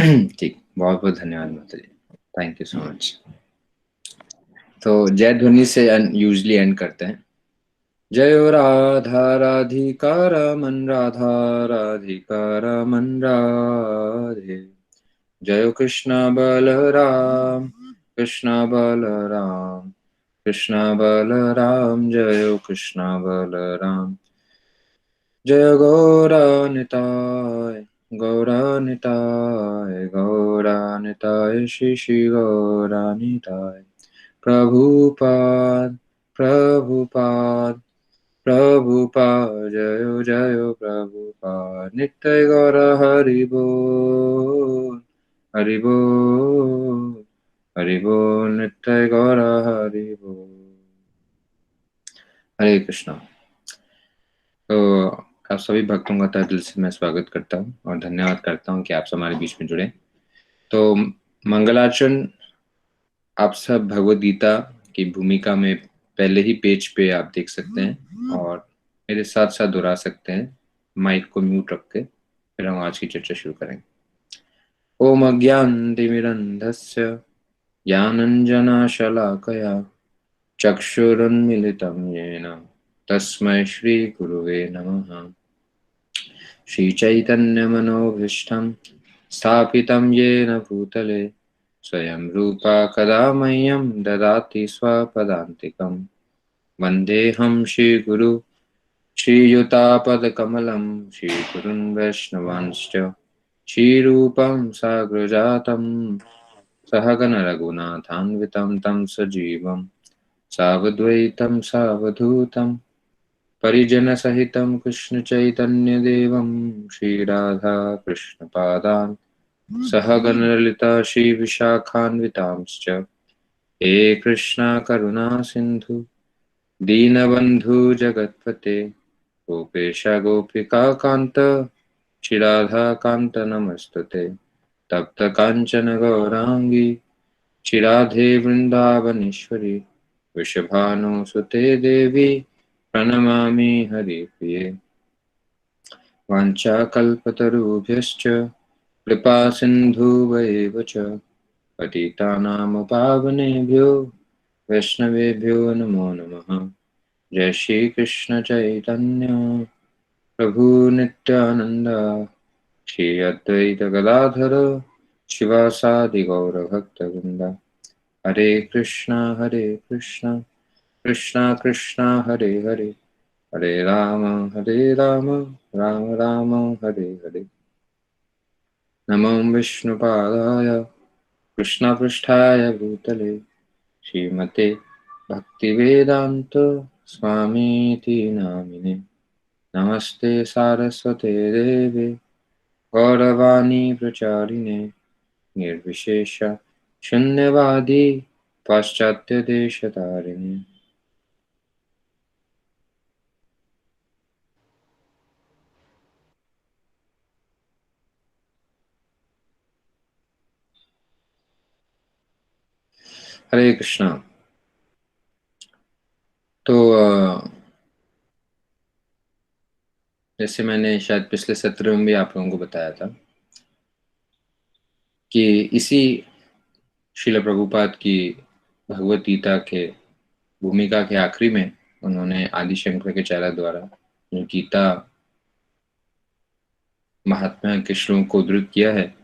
ठीक, बहुत बहुत धन्यवाद माता जी, थैंक यू सो मच। तो जय ध्वनि से यूजली एंड करते हैं। जयो राधा राधिका रमन राधा राधिका रमन राधे। जयो कृष्ण बलराम कृष्ण बलराम कृष्ण बलराम जयो कृष्ण बलराम। जय गौरानिताय गौरानिताय गौरानिताय श्री श्री गौरानिताय। प्रभुपाद प्रभुपाद प्रभुपाद जयो जयो प्रभुपाद। नित्य गौर हरि बोल हरि बोल हरि बोल नित्य गौर हरि बोल। हरे कृष्णा। तो आप सभी भक्तों का तहे दिल से मैं स्वागत करता हूँ और धन्यवाद करता हूँ कि आप सब हमारे बीच में जुड़े। तो मंगलाचरण आप सब भगवद गीता की भूमिका में पहले ही पेज पे आप देख सकते हैं और मेरे साथ साथ दोहरा सकते हैं माइक को म्यूट रख के। फिर हम आज की चर्चा शुरू करेंगे। ओम अज्ञानतिमिरन्धस्य ज्ञानञ्जनशलाकया चक्षुरुन्मीलितं येन तस्मै श्रीगुरुवे नमः। श्रीचैतन्यमनोभीष्टं स्थापितं येन भूतले स्वयं रूपा कदा मह्यं ददाति स्वपदान्तिकं। वन्देऽहं श्रीगुरु श्रीयुतापदकमलं श्रीगुरुन् वैष्णवांश्च श्रीरूपं साग्रजातं सहगण रघुनाथान्वितं तं सजीवं सावद्वैतं सावधूतं परिजनसहितं कृष्णचैतन्यदेवं श्रीराधा कृष्णपादान् सहगण ललिता श्रीविशाखान्वितांश्च। हे कृष्णा करुणा सिन्धु दीनबन्धु जगत्पते गोपेश गोपिकान्त श्रीराधाकान्त नमस्तुते। तप्त काञ्चन गौराङ्गी श्रीराधे वृन्दावनेश्वरी वृषभानुसुते देवी प्रणमामि हरिप्रिये। वाञ्छाकल्पतरुभ्यश्च कृपा सिन्धुभ्येव च पतितानां पावनेभ्यो वैष्णवेभ्यो नमो नमः। जय श्री कृष्ण चैतन्य प्रभु नित्यानंद श्री अद्वैत गदाधर शिवासादि गौर भक्तवृंद। हरे कृष्णा कृष्णा कृष्णा हरे हरे हरे राम राम राम हरे हरे। नमो विष्णुपादाय कृष्णपृष्ठाय भूतले श्रीमते भक्तिवेदांत स्वामीति नामिने। नमस्ते सारस्वते देवे गौरवाणी प्रचारिणे निर्विशेष शून्यवादी पाश्चात्य देशतारिणे। हरे कृष्णा। तो जैसे मैंने शायद पिछले सत्र में भी आप लोगों को बताया था कि इसी श्रील प्रभुपाद की भगवत गीता के भूमिका के आखिरी में उन्होंने आदि शंकर के चारा द्वारा जो गीता महात्मा के श्लोक को उद्धृत किया है।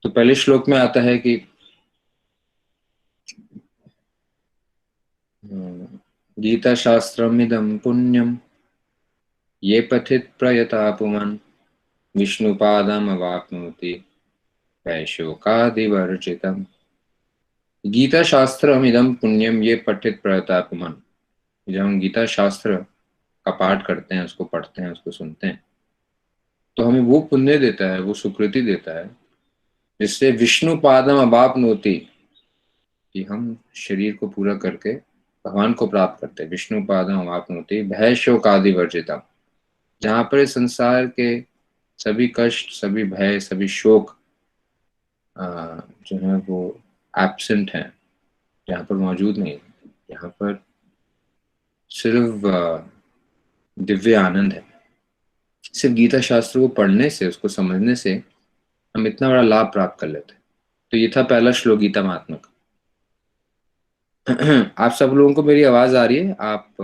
तो पहले श्लोक में आता है कि गीता शास्त्रमिदं पुण्यम ये पठित प्रयता पुमन् विष्णुपादमवाप्नोति वैशोकादिवर्जितम्। गीता शास्त्रम इदम पुण्यम ये पठित प्रयता पुमन्। जब हम गीता शास्त्र का पाठ करते हैं, उसको पढ़ते हैं, उसको सुनते हैं, तो हमें वो पुण्य देता है, वो सुकृति देता है जिससे विष्णु पादम अवाप्नोति कि हम शरीर को पूरा करके भगवान को प्राप्त करते हैं। विष्णु पादम अवाप्नोति भय शोक आदि वर्जितम। जहाँ पर इस संसार के सभी कष्ट, सभी भय, सभी शोक जो है वो एब्सेंट हैं, यहाँ पर मौजूद नहीं। यहाँ पर सिर्फ दिव्य आनंद है। सिर्फ गीता शास्त्र को पढ़ने से, उसको समझने से हम इतना बड़ा लाभ प्राप्त कर लेते हैं। तो ये था पहला श्लोक गीता महात्म्य का। आप सब लोगों को मेरी आवाज आ रही है? आप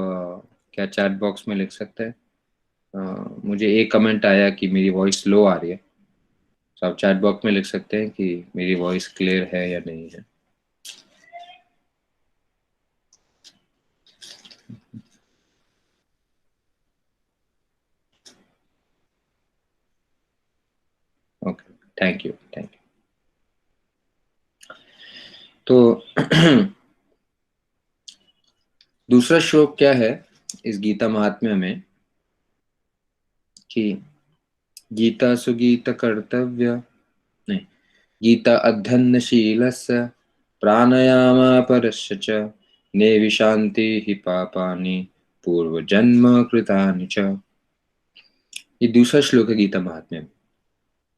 क्या चैट बॉक्स में लिख सकते हैं? मुझे एक कमेंट आया कि मेरी वॉइस लो आ रही है, तो आप चैट बॉक्स में लिख सकते हैं कि मेरी वॉइस क्लियर है या नहीं है। Okay, thank you, thank you. तो दूसरा श्लोक क्या है इस गीता महात्म्य में कि गीता सुगीत कर्तव्य, नहीं, गीता अध्ययनशीलस्य प्राणायामापरस्य च नेविशान्ति हि पापानि पूर्वजन्म कृतानि च। ये दूसरा श्लोक है गीता महात्म्य में।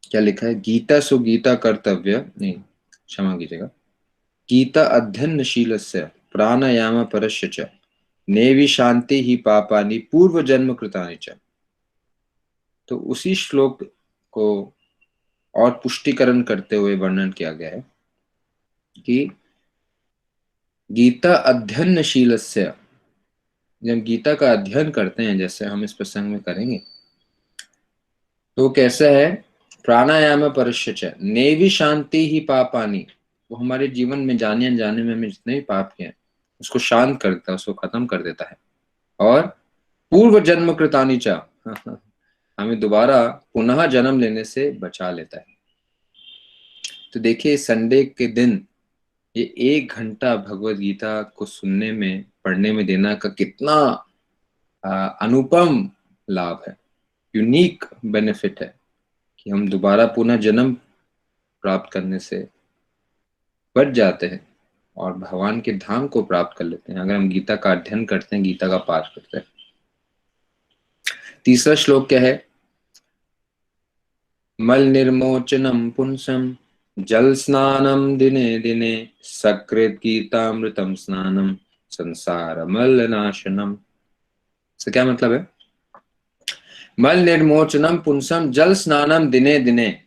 क्या लिखा है? गीता सुगीता कर्तव्य, नहीं, क्षमा कीजिएगा, गीता अध्ययनशीलस्य प्राणायामापरस्य च नेविशान्ति हि पापानि पूर्वजन्म कृतानि च। तो उसी श्लोक को और पुष्टिकरण करते हुए वर्णन किया गया है कि गीता अध्ययनशीलस्य, जब गीता का अध्ययन करते हैं जैसे हम इस प्रसंग में करेंगे, तो कैसा है? प्राणायाम परश्य नेवि शांति ही पापानी, वो हमारे जीवन में जाने अनजाने में हमें जितने भी पाप किए उसको शांत करता है, उसको खत्म कर देता है। और पूर्व जन्म कृतानी चा, हमें दोबारा पुनः जन्म लेने से बचा लेता है। तो देखिए संडे के दिन ये 1 घंटा भगवत गीता को सुनने में, पढ़ने में देना का कितना अनुपम लाभ है, यूनिक बेनिफिट है कि हम दोबारा पुनः जन्म प्राप्त करने से बच जाते हैं और भगवान के धाम को प्राप्त कर लेते हैं अगर हम गीता का अध्ययन करते हैं, गीता का पाठ करते हैं। तीसरा श्लोक क्या है? मल निर्मोचनम पुंसम जल स्नानम दिने दिने सकृत गीतामृतम स्नानम संसार मल नाशनम। से क्या मतलब है? मल निर्मोचनम पुंसम जल स्नानम दिने दिने।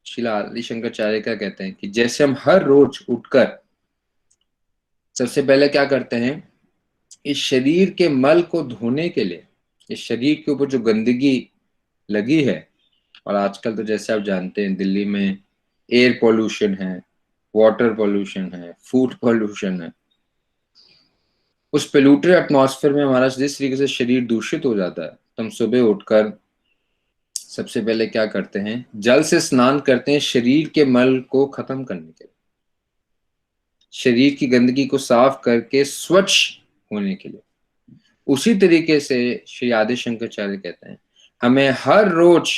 शिला आदि शंकराचार्य क्या कहते हैं कि जैसे हम हर रोज उठकर सबसे पहले क्या करते हैं, इस शरीर के मल को धोने के लिए, इस शरीर के ऊपर जो गंदगी लगी है, और आजकल तो जैसे आप जानते हैं दिल्ली में एयर पोल्यूशन है, वाटर पोल्यूशन है, फूड पोल्यूशन है, उस पोल्यूटेड एटमॉस्फेयर में हमारा जिस तरीके से शरीर दूषित हो जाता है, तो हम सुबह उठकर सबसे पहले क्या करते हैं, जल से स्नान करते हैं शरीर के मल को खत्म करने के लिए, शरीर की गंदगी को साफ करके स्वच्छ होने के लिए। उसी तरीके से श्री आदि शंकराचार्य कहते हैं हमें हर रोज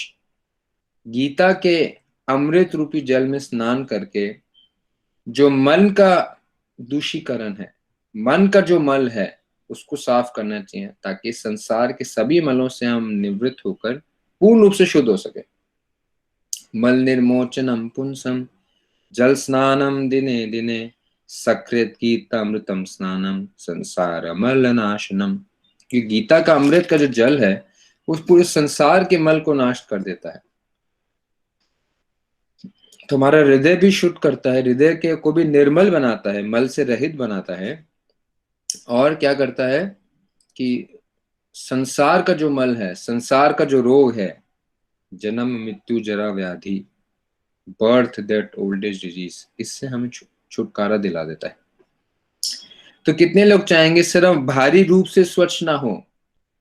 गीता के अमृत रूपी जल में स्नान करके जो मन का दूषीकरण है, मन का जो मल है, उसको साफ करना चाहिए ताकि संसार के सभी मलों से हम निवृत्त होकर पूर्ण रूप से शुद्ध हो सके। मल निर्मोचनम पुंसम जल स्नानम दिने दिने सकृत गीता अमृतम स्नानम संसार मल नाशनम। कि गीता का अमृत का जो जल है उस पूरे संसार के मल को नाश कर देता है। तो हमारा हृदय भी शुद्ध करता है, हृदय के को भी निर्मल बनाता है, मल से रहित बनाता है। और क्या करता है कि संसार का जो मल है, संसार का जो रोग है, जन्म मृत्यु जरा व्याधि, birth death old age disease, इससे हमें छुटकारा दिला देता है। तो कितने लोग चाहेंगे सिर्फ बाहरी रूप से स्वच्छ ना हो,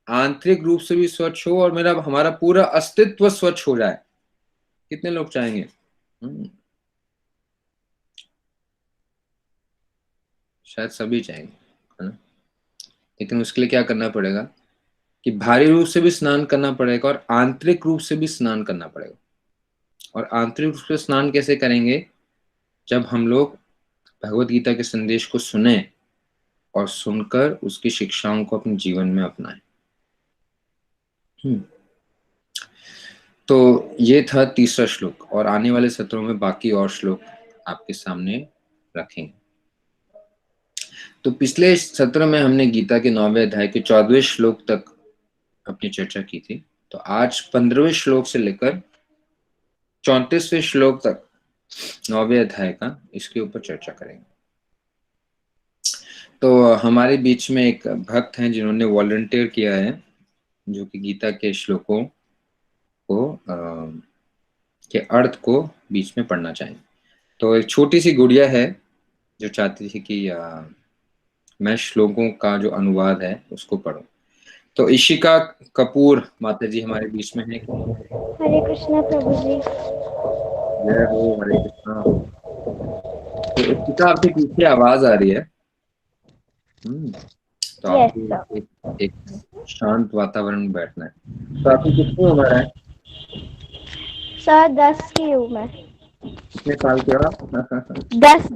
आंतरिक रूप से भी स्वच्छ हो और मेरा हमारा पूरा अस्तित्व स्वच्छ हो जाए? कितने लोग चाहेंगे? शायद सभी चाहेंगे, है ना? लेकिन उसके लिए क्या करना पड़ेगा कि बाहरी रूप से भी स्नान करना पड़ेगा और आंतरिक रूप से भी स्नान करना पड़ेगा। और आंतरिक रूप से स्नान कैसे करेंगे? जब हम लोग भगवत गीता के संदेश को सुने और सुनकर उसकी शिक्षाओं को अपने जीवन में अपनाएं। तो ये था तीसरा श्लोक, और आने वाले सत्रों में बाकी और श्लोक आपके सामने रखेंगे। तो पिछले सत्र में हमने गीता के 9वें अध्याय के 14वें श्लोक तक अपनी चर्चा की थी। तो आज 15वें श्लोक से लेकर 34वें श्लोक तक 9वें अध्याय का इसके ऊपर चर्चा करेंगे। तो हमारे बीच में एक भक्त हैं जिन्होंने वॉलंटियर किया है, जो कि गीता के श्लोकों को के अर्थ को बीच में पढ़ना चाहेंगे। तो एक छोटी सी गुड़िया है जो चाहती थी कि मैं श्लोकों का जो अनुवाद है उसको पढूं। तो इशिका कपूर माता जी हमारे बीच में है। हरे कृष्णा प्रभु जी। जय हो, हरे कृष्णा। तो इशिका, आपके पीछे आवाज आ रही है। तो यस आपको सर। एक शांत वातावरण में बैठना है। तो आपकी कितनी उम्र है? सर 10 की हूँ मैं। कितने साल के हो आप? 10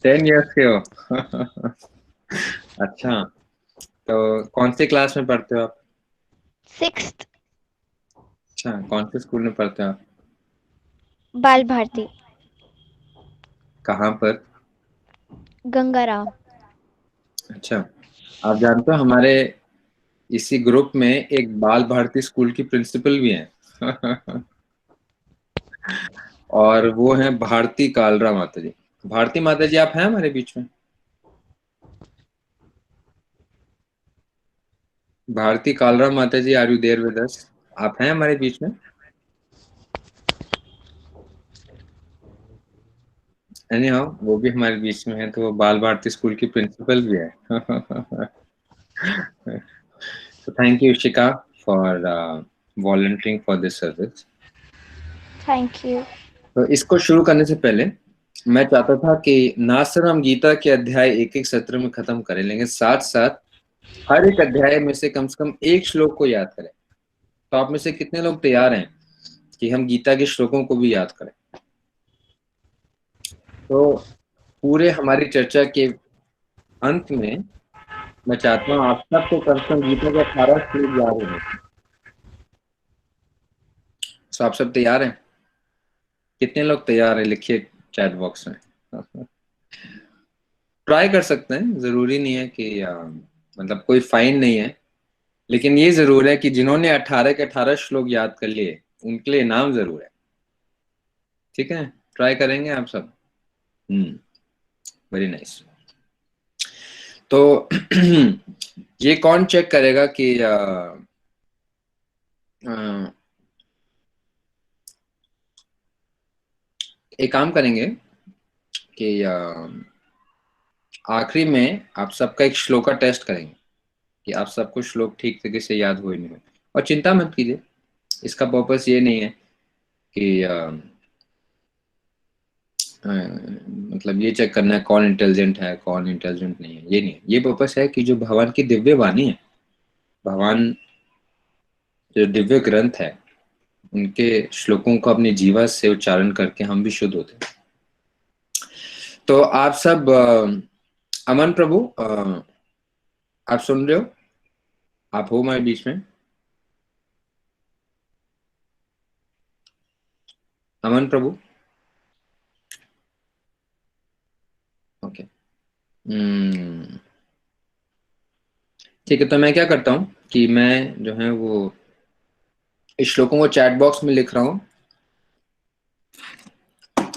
10 इयर्स के हो? अच्छा, तो कौन से क्लास में पढ़ते हो आप? 6th अच्छा, कौन से स्कूल में पढ़ते हो आप? बाल भारती कहाँ पर? गंगाराम। अच्छा, आप जानते हो हमारे इसी ग्रुप में एक बाल भारती स्कूल की प्रिंसिपल भी हैं। और वो हैं भारती कालरा माता जी। भारती माता जी, आप हैं हमारे बीच में? Bharti Kalra Mata ji, are you there with us? आप हैं हमारे बीच में? एनी हाउ, वो भी हमारे बीच में है, तो वो बाल भारती स्कूल की प्रिंसिपल भी है। So thank you, Ishika, for volunteering for this service. Thank you. तो इसको शुरू करने से पहले मैं चाहता था कि ना सिर्फ हम गीता के अध्याय एक एक सत्र में खत्म करें, लेकिन साथ साथ हर एक अध्याय में से कम एक श्लोक को याद करें। तो आप में से कितने लोग तैयार हैं कि हम गीता के श्लोकों को भी याद करें? तो पूरे हमारी चर्चा के अंत में मैं चाहता हूँ आप सबको कम से कम गीता के 18 श्लोक याद होने चाहिए। तो आप सब तैयार हैं? कितने लोग तैयार हैं? लिखिए चैट बॉक्स में। ट्राई कर सकते हैं, जरूरी नहीं है कि मतलब कोई फाइन नहीं है, लेकिन ये जरूर है कि जिन्होंने 18 के 18 श्लोक याद कर लिए उनके लिए इनाम जरूर है। ठीक है, ट्राई करेंगे आप सब? Very nice. तो ये कौन चेक करेगा कि एक काम करेंगे कि आखिरी में आप सबका एक श्लोक का टेस्ट करेंगे कि आप सबको श्लोक ठीक तरीके से याद हो नहीं हो। और चिंता मत कीजिए, इसका पर्पस ये नहीं है कि मतलब ये चेक करना है कौन इंटेलिजेंट है कौन इंटेलिजेंट नहीं है, ये नहीं है। ये पर्पस है कि जो भगवान की दिव्य वाणी है, भगवान जो दिव्य ग्रंथ है, उनके श्लोकों को अपने जीवन से उच्चारण करके हम भी शुद्ध होते हैं। तो आप सब अमन प्रभु, आप सुन रहे हो? आप हो हमारे बीच में? अमन प्रभु? ओके। ठीक है, तो मैं क्या करता हूँ कि मैं जो है वो इस श्लोकों को चैट बॉक्स में लिख रहा हूँ,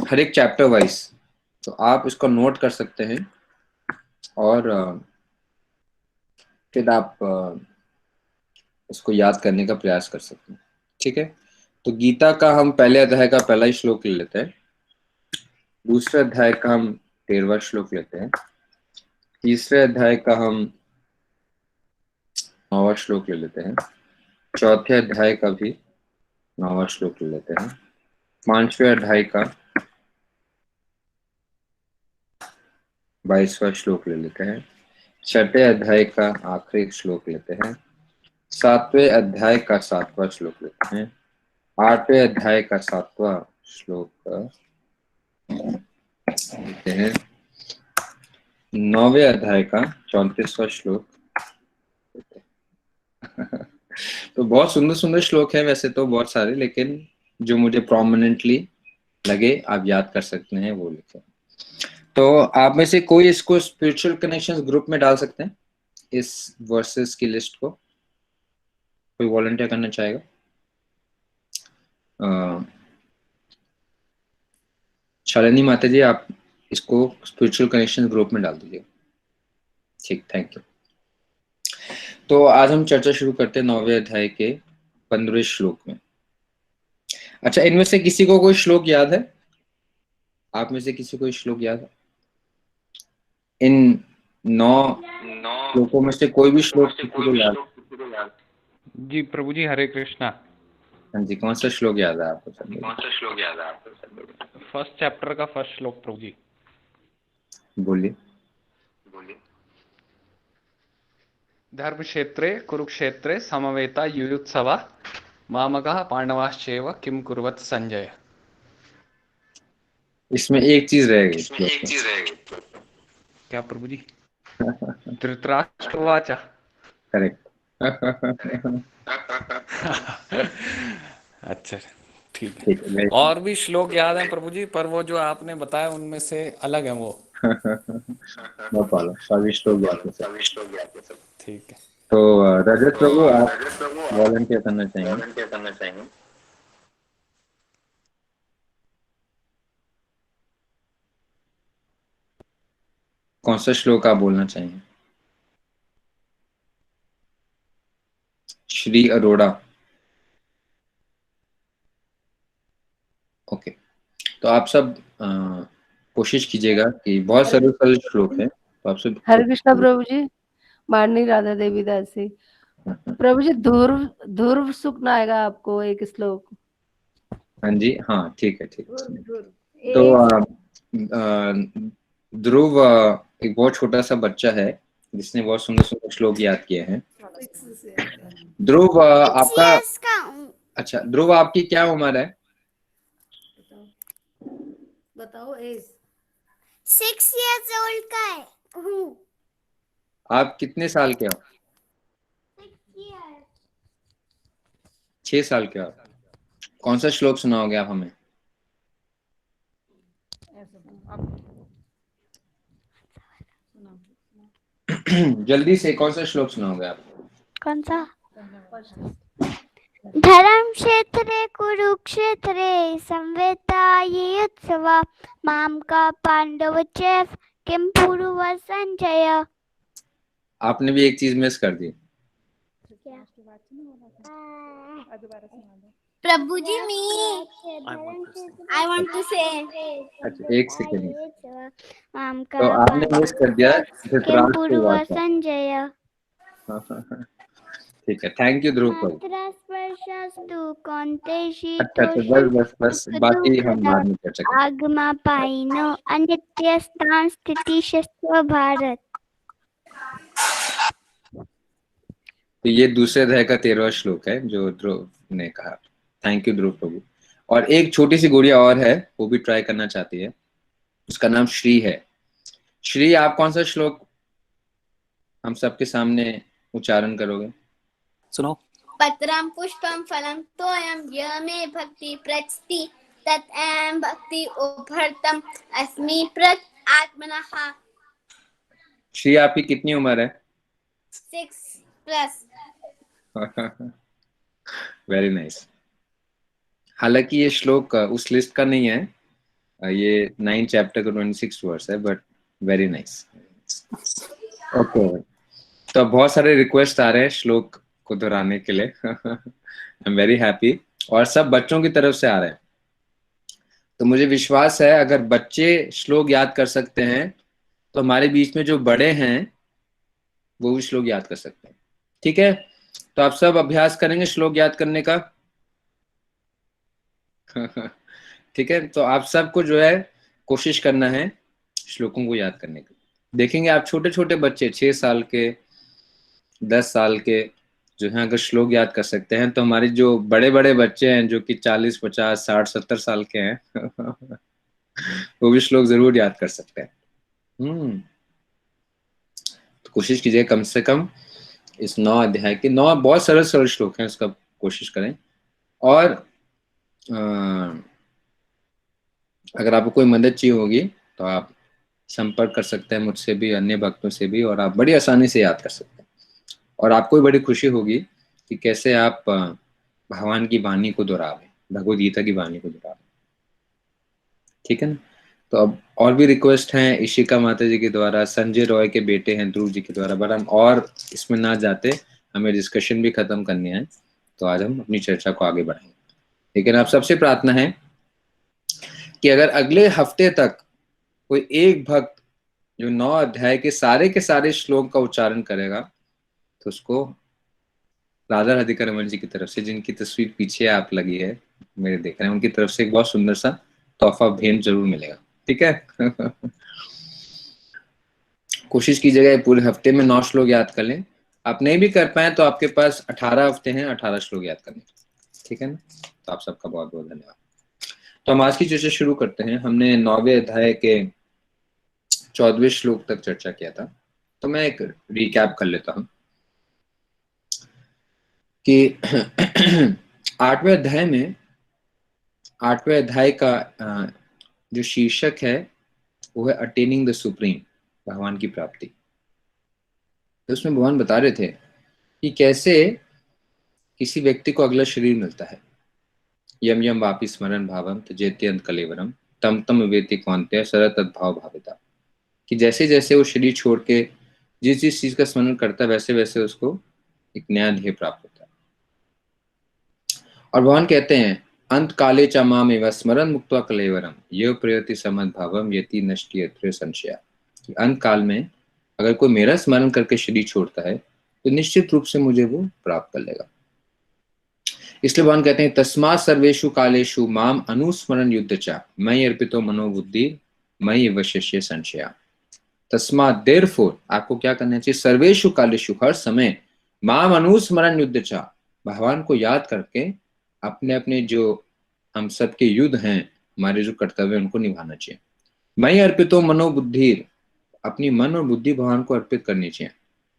हर एक चैप्टर वाइज। तो आप इसको नोट कर सकते हैं और फिर आप इसको याद करने का प्रयास कर सकते हैं। ठीक है, तो गीता का हम पहले अध्याय का पहला ही श्लोक ले लेते हैं, दूसरे अध्याय का हम 13वां श्लोक लेते हैं, तीसरे अध्याय का हम 9वां श्लोक ले लेते हैं, चौथे अध्याय का भी 9वां श्लोक ले लेते हैं, 5वें अध्याय का 22वां श्लोक ले लेते हैं, छठे अध्याय का आखिरी श्लोक लेते हैं, 7वें अध्याय का 7वां श्लोक लेते हैं, 8वें अध्याय का 7वां श्लोक लेते हैं, 9वें अध्याय का 34वां श्लोक लेते हैं। तो बहुत सुंदर सुंदर श्लोक है वैसे तो बहुत सारे, लेकिन जो मुझे प्रोमिनेंटली लगे आप याद कर सकते हैं वो लिखे। तो आप में से कोई इसको स्पिरिचुअल कनेक्शंस ग्रुप में डाल सकते हैं, इस वर्सेस की लिस्ट को? कोई वॉलंटियर करना चाहेगा? शालिनी माता जी, आप इसको स्पिरिचुअल कनेक्शन ग्रुप में डाल दीजिए। ठीक, थैंक यू। तो आज हम चर्चा शुरू करते हैं 9वें अध्याय के 15वें श्लोक में। अच्छा, इनमें से किसी को कोई श्लोक याद है? आप में से किसी को श्लोक याद है? इन 9 श्लोकों में से कोई भी श्लोक किसी को याद? जी प्रभु जी, हरे कृष्णा। हाँ जी, कौन सा श्लोक याद है आपको? फर्स्ट चैप्टर का फर्स्ट श्लोक प्रभु जी। बोलिए। धर्म क्षेत्रे कुरुक्षेत्रे समवेता युयुत्सवा मामकः पांडवाश्चैव किम कुर्वत संजय। इसमें एक चीज रह गई। क्या प्रभु जी? धृतराष्ट्रवाच। करेक्ट। अच्छा, ठीक है। ठीक है। और भी श्लोक याद हैं प्रभु जी, पर वो जो आपने बताया उनमें से अलग है वो। नो प्रॉब्लम, सभी श्लोक याद है सब। ठीक है। तो रजत प्रभु, आप वॉलंटियर करना चाहेंगे? कौन सा श्लोक आप बोलना चाहेंगे? श्री अरोड़ा। ओके, तो आप सब कोशिश कीजिएगा कि बहुत सरल सरल श्लोक है, तो आप सब। हरे कृष्णा प्रभु जी। माननी राधा देवी दासी। प्रभु जी, ध्रुव ध्रुव सुखना आएगा आपको एक श्लोक। हाँ जी, हाँ ठीक है, ठीक है। ध्रुव तो ध्रुव एक बहुत छोटा सा बच्चा है जिसने बहुत सुंदर सुंदर श्लोक याद किए हैं। ध्रुव, आपका अच्छा, ध्रुव आपकी क्या उम्र है? बताओ एज। 6 years old का हूँ। आप कितने साल के हो? 6 साल के हो। कौन सा श्लोक सुनाओगे आप हमें? जल्दी से कौन सा श्लोक सुनाओगे आप? कौन सा? धर्म क्षेत्रे कुरुक्षेत्रे संवेतायुत्सवा माम का पांडव चैव किम पूर्व संजय। आपने भी एक चीज मिस कर दी। प्रभु जी, I want to say। अच्छा, एक सेकेंड। माम का तो आपने मिस कर दिया किम पूर्व धृतराष्ट्रवाचा। संजय। ठीक है, थैंक यू ध्रुव प्रभु। स्पर्शस्तु कौन्तेषि अच्छा, बस बाकी हम बाद में चर्चा करेंगे। आगमा पाइनो अनित्य स्थान स्थिति शस्त्र भारत। तो ये दूसरे अध्याय का 13वां श्लोक है जो ध्रुव ने कहा। थैंक यू ध्रुव प्रभु। और एक छोटी सी गुड़िया और है, वो भी ट्राई करना चाहती है, उसका नाम श्री है। श्री, आप कौन सा श्लोक हम सबके सामने उच्चारण करोगे? सुनो। पत्रम पुष्पम फलम तोयम य मे भक्ति प्रचति तत् एम भक्ति उभरतम अस्मि प्रत आत्मनः। श्री, आपकी कितनी उम्र है? 6+। Very nice. हालांकि ये श्लोक उस लिस्ट का नहीं है, ये 9 चैप्टर का 26 वर्स है, बट वेरी नाइस। ओके, तो बहुत सारे रिक्वेस्ट आ रहे हैं श्लोक को दोहराने के लिए। आई एम वेरी हैप्पी, और सब बच्चों की तरफ से आ रहे हैं। तो मुझे विश्वास है अगर बच्चे श्लोक याद कर सकते हैं तो हमारे बीच में जो बड़े हैं वो भी श्लोक याद कर सकते हैं। ठीक है, तो आप सब अभ्यास करेंगे श्लोक याद करने का। ठीक है, तो आप सबको जो है कोशिश करना है श्लोकों को याद करने की। देखेंगे आप छोटे छोटे बच्चे 6 साल के, 10 साल के जो है, अगर श्लोक याद कर सकते हैं तो हमारे जो बड़े बड़े बच्चे हैं जो कि 40, 50, 60, 70 साल के हैं वो भी श्लोक जरूर याद कर सकते हैं। तो कोशिश कीजिए कम से कम इस 9 अध्याय के 9 बहुत सरल सरल श्लोक हैं, इसका कोशिश करें। और अगर आपको कोई मदद चाहिए होगी तो आप संपर्क कर सकते हैं मुझसे भी, अन्य भक्तों से भी, और आप बड़ी आसानी से याद कर सकते हैं। और आपको भी बड़ी खुशी होगी कि कैसे आप भगवान की वाणी को दोहरावें, भगवद गीता की वाणी को दोहरावें। ठीक है ना? तो अब और भी रिक्वेस्ट हैं इशिका माता जी के द्वारा, संजय रॉय के बेटे हैं ध्रुव जी के द्वारा, बट हम और इसमें ना जाते, हमें डिस्कशन भी खत्म करनी है, तो आज हम अपनी चर्चा को आगे बढ़ाएंगे। लेकिन आप सबसे प्रार्थना है कि अगर अगले हफ्ते तक कोई एक भक्त जो 9 अध्याय के सारे श्लोक का उच्चारण करेगा, तो उसको राधा राधिका रमन जी की तरफ से, जिनकी तस्वीर पीछे आप लगी है मेरे देख रहे हैं, उनकी तरफ से एक बहुत सुंदर सा तोहफा भेंट जरूर मिलेगा। ठीक है। कोशिश कीजिएगा पूरे हफ्ते में 9 श्लोक याद कर लें। आप नहीं भी कर पाए तो आपके पास 18 हफ्ते हैं, 18 श्लोक याद करने। ठीक है ना? तो आप सबका बहुत बहुत धन्यवाद। तो हम आज की चर्चा शुरू करते हैं। हमने 9वें अध्याय के 14वें श्लोक तक चर्चा किया था, तो मैं एक रिकैप कर लेता हूं कि 8वें अध्याय का जो शीर्षक है वो है अटेनिंग द सुप्रीम, भगवान की प्राप्ति। तो उसमें भगवान बता रहे थे कि कैसे किसी व्यक्ति को अगला शरीर मिलता है। यम यम वापि स्मरण भावम त्यजेत्यंत कलेवरम तम तम वेति कौन्तेय सरत तद्भाव भाविता, कि जैसे जैसे वो शरीर छोड़ के जिस जिस चीज का स्मरण करता है वैसे वैसे उसको एक नया ध्येय प्राप्त होता है। और भगवान कहते हैं अंत काले च माम एव स्मरण मुक्त्वा कलेवरम यो प्रयति समद भावम यति नष्टि यत्र संशया, कि अंत काल में अगर कोई मेरा स्मरण करके शरीर छोड़ता है तो निश्चित रूप से मुझे वो प्राप्त कर लेगा। इसलिए भगवान कहते हैं तस्मात् सर्वेषु कालेषु माम अनुस्मरण युद्धचा मयि अर्पितो मनोबुद्धि मयि वशस्य संशया। तस्मात् देयरफॉर, आपको क्या करना चाहिए, सर्वेषु कालेषु, हर समय, माम अनुस्मरण युद्धचा, भगवान को याद करके अपने अपने जो हम सबके युद्ध हैं, हमारे जो कर्तव्य उनको निभाना चाहिए। मयि अर्पितो मनोबुद्धि, अपनी मन और बुद्धि भगवान को अर्पित करनी चाहिए।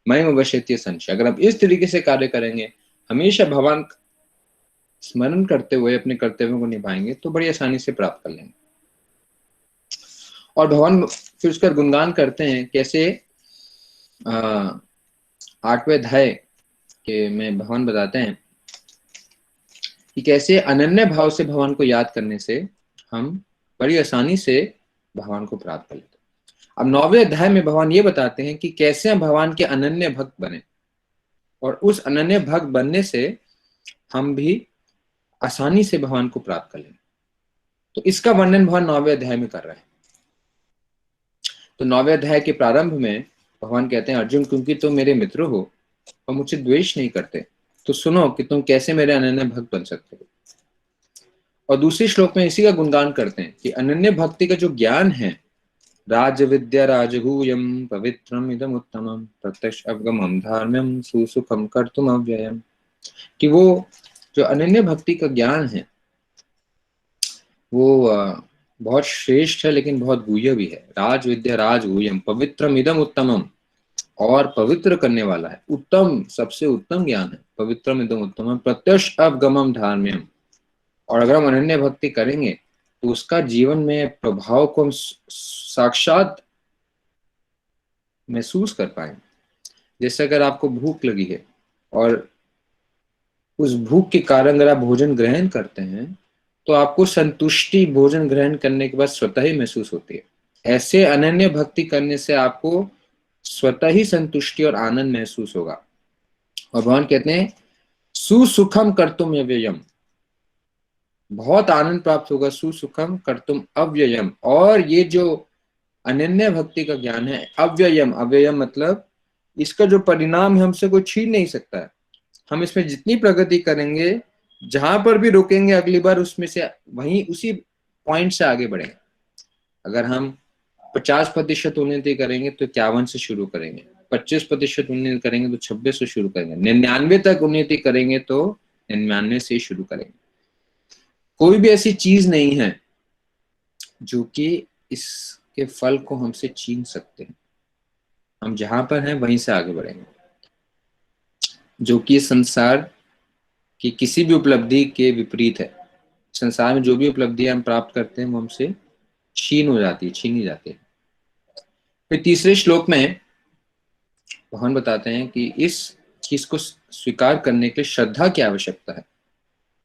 मयि वशस्य संशय, अगर आप इस तरीके से कार्य करेंगे, हमेशा भगवान स्मरण करते हुए अपने कर्तव्यों को निभाएंगे, तो बड़ी आसानी से प्राप्त कर लेंगे। और भगवान फिर उसका गुणगान करते हैं कैसे 8वें अध्याय के में भगवान बताते हैं कि कैसे अनन्य भाव से भगवान को याद करने से हम बड़ी आसानी से भगवान को प्राप्त कर लेते हैं। अब 9वें अध्याय में भगवान ये बताते हैं कि कैसे हम भगवान के अनन्य भक्त बने, और उस अनन्य भक्त बनने से हम भी आसानी से भगवान को प्राप्त कर लेंगे। तो इसका वर्णन भगवान 9वें अध्याय में कर रहे हैं। तो 9वें अध्याय के प्रारंभ में भगवान कहते हैं अर्जुन, क्योंकि तुम मेरे मित्र हो और मुझे द्वेष नहीं करते, तो सुनो कि तुम कैसे मेरे अनन्य भक्त बन सकते हो। और दूसरे श्लोक में इसी का गुणगान करते हैं कि अनन्य भक्ति का जो ज्ञान है, राज विद्या राजगूयम पवित्रम इदम उत्तमम प्रत्यक्ष अवगमम धार्म्यम सुसुखम कर्तुम अव्ययम, कि वो जो अनन्य भक्ति का ज्ञान है वो बहुत श्रेष्ठ है, लेकिन बहुत गुह्य भी है। राज विद्या राजगूयम पवित्रम इदम उत्तमम, और पवित्र करने वाला है, उत्तम, सबसे उत्तम ज्ञान है। पवित्रम इदम उत्तमम प्रत्यक्ष अवगमम धार्म्यम, और अगर हम अनन्य भक्ति करेंगे तो उसका जीवन में प्रभाव को हम साक्षात महसूस कर पाएंगे। जैसे अगर आपको भूख लगी है और उस भूख के कारण अगर आप भोजन ग्रहण करते हैं तो आपको संतुष्टि भोजन ग्रहण करने के बाद स्वतः ही महसूस होती है। ऐसे अनन्य भक्ति करने से आपको स्वतः ही संतुष्टि और आनंद महसूस होगा। और भगवान कहते हैं सुसुखम कर्तुम अव्ययम, बहुत आनंद प्राप्त होगा। सुसुखम कर्तुम अव्ययम, और ये जो अनन्य भक्ति का ज्ञान है अव्ययम, अव्ययम मतलब इसका जो परिणाम है हमसे कोई छीन नहीं सकता है। हम इसमें जितनी प्रगति करेंगे, जहां पर भी रुकेंगे अगली बार उसमें से वहीं उसी पॉइंट से आगे बढ़ेंगे। अगर हम 50% उन्नति करेंगे तो 51 से शुरू करेंगे, 25% उन्नति करेंगे तो 26 से शुरू करेंगे, 99 तक उन्नति करेंगे तो 99 से शुरू करेंगे। कोई भी ऐसी चीज नहीं है जो कि इसके फल को हमसे छीन सकते हैं। हम जहां पर हैं वहीं से आगे बढ़ेंगे, जो कि संसार की किसी भी उपलब्धि के विपरीत है। संसार में जो भी उपलब्धियां हम प्राप्त करते हैं वो हमसे छीनी जाती है। फिर तीसरे श्लोक में भगवान बताते हैं कि इस चीज को स्वीकार करने के लिए श्रद्धा की आवश्यकता है।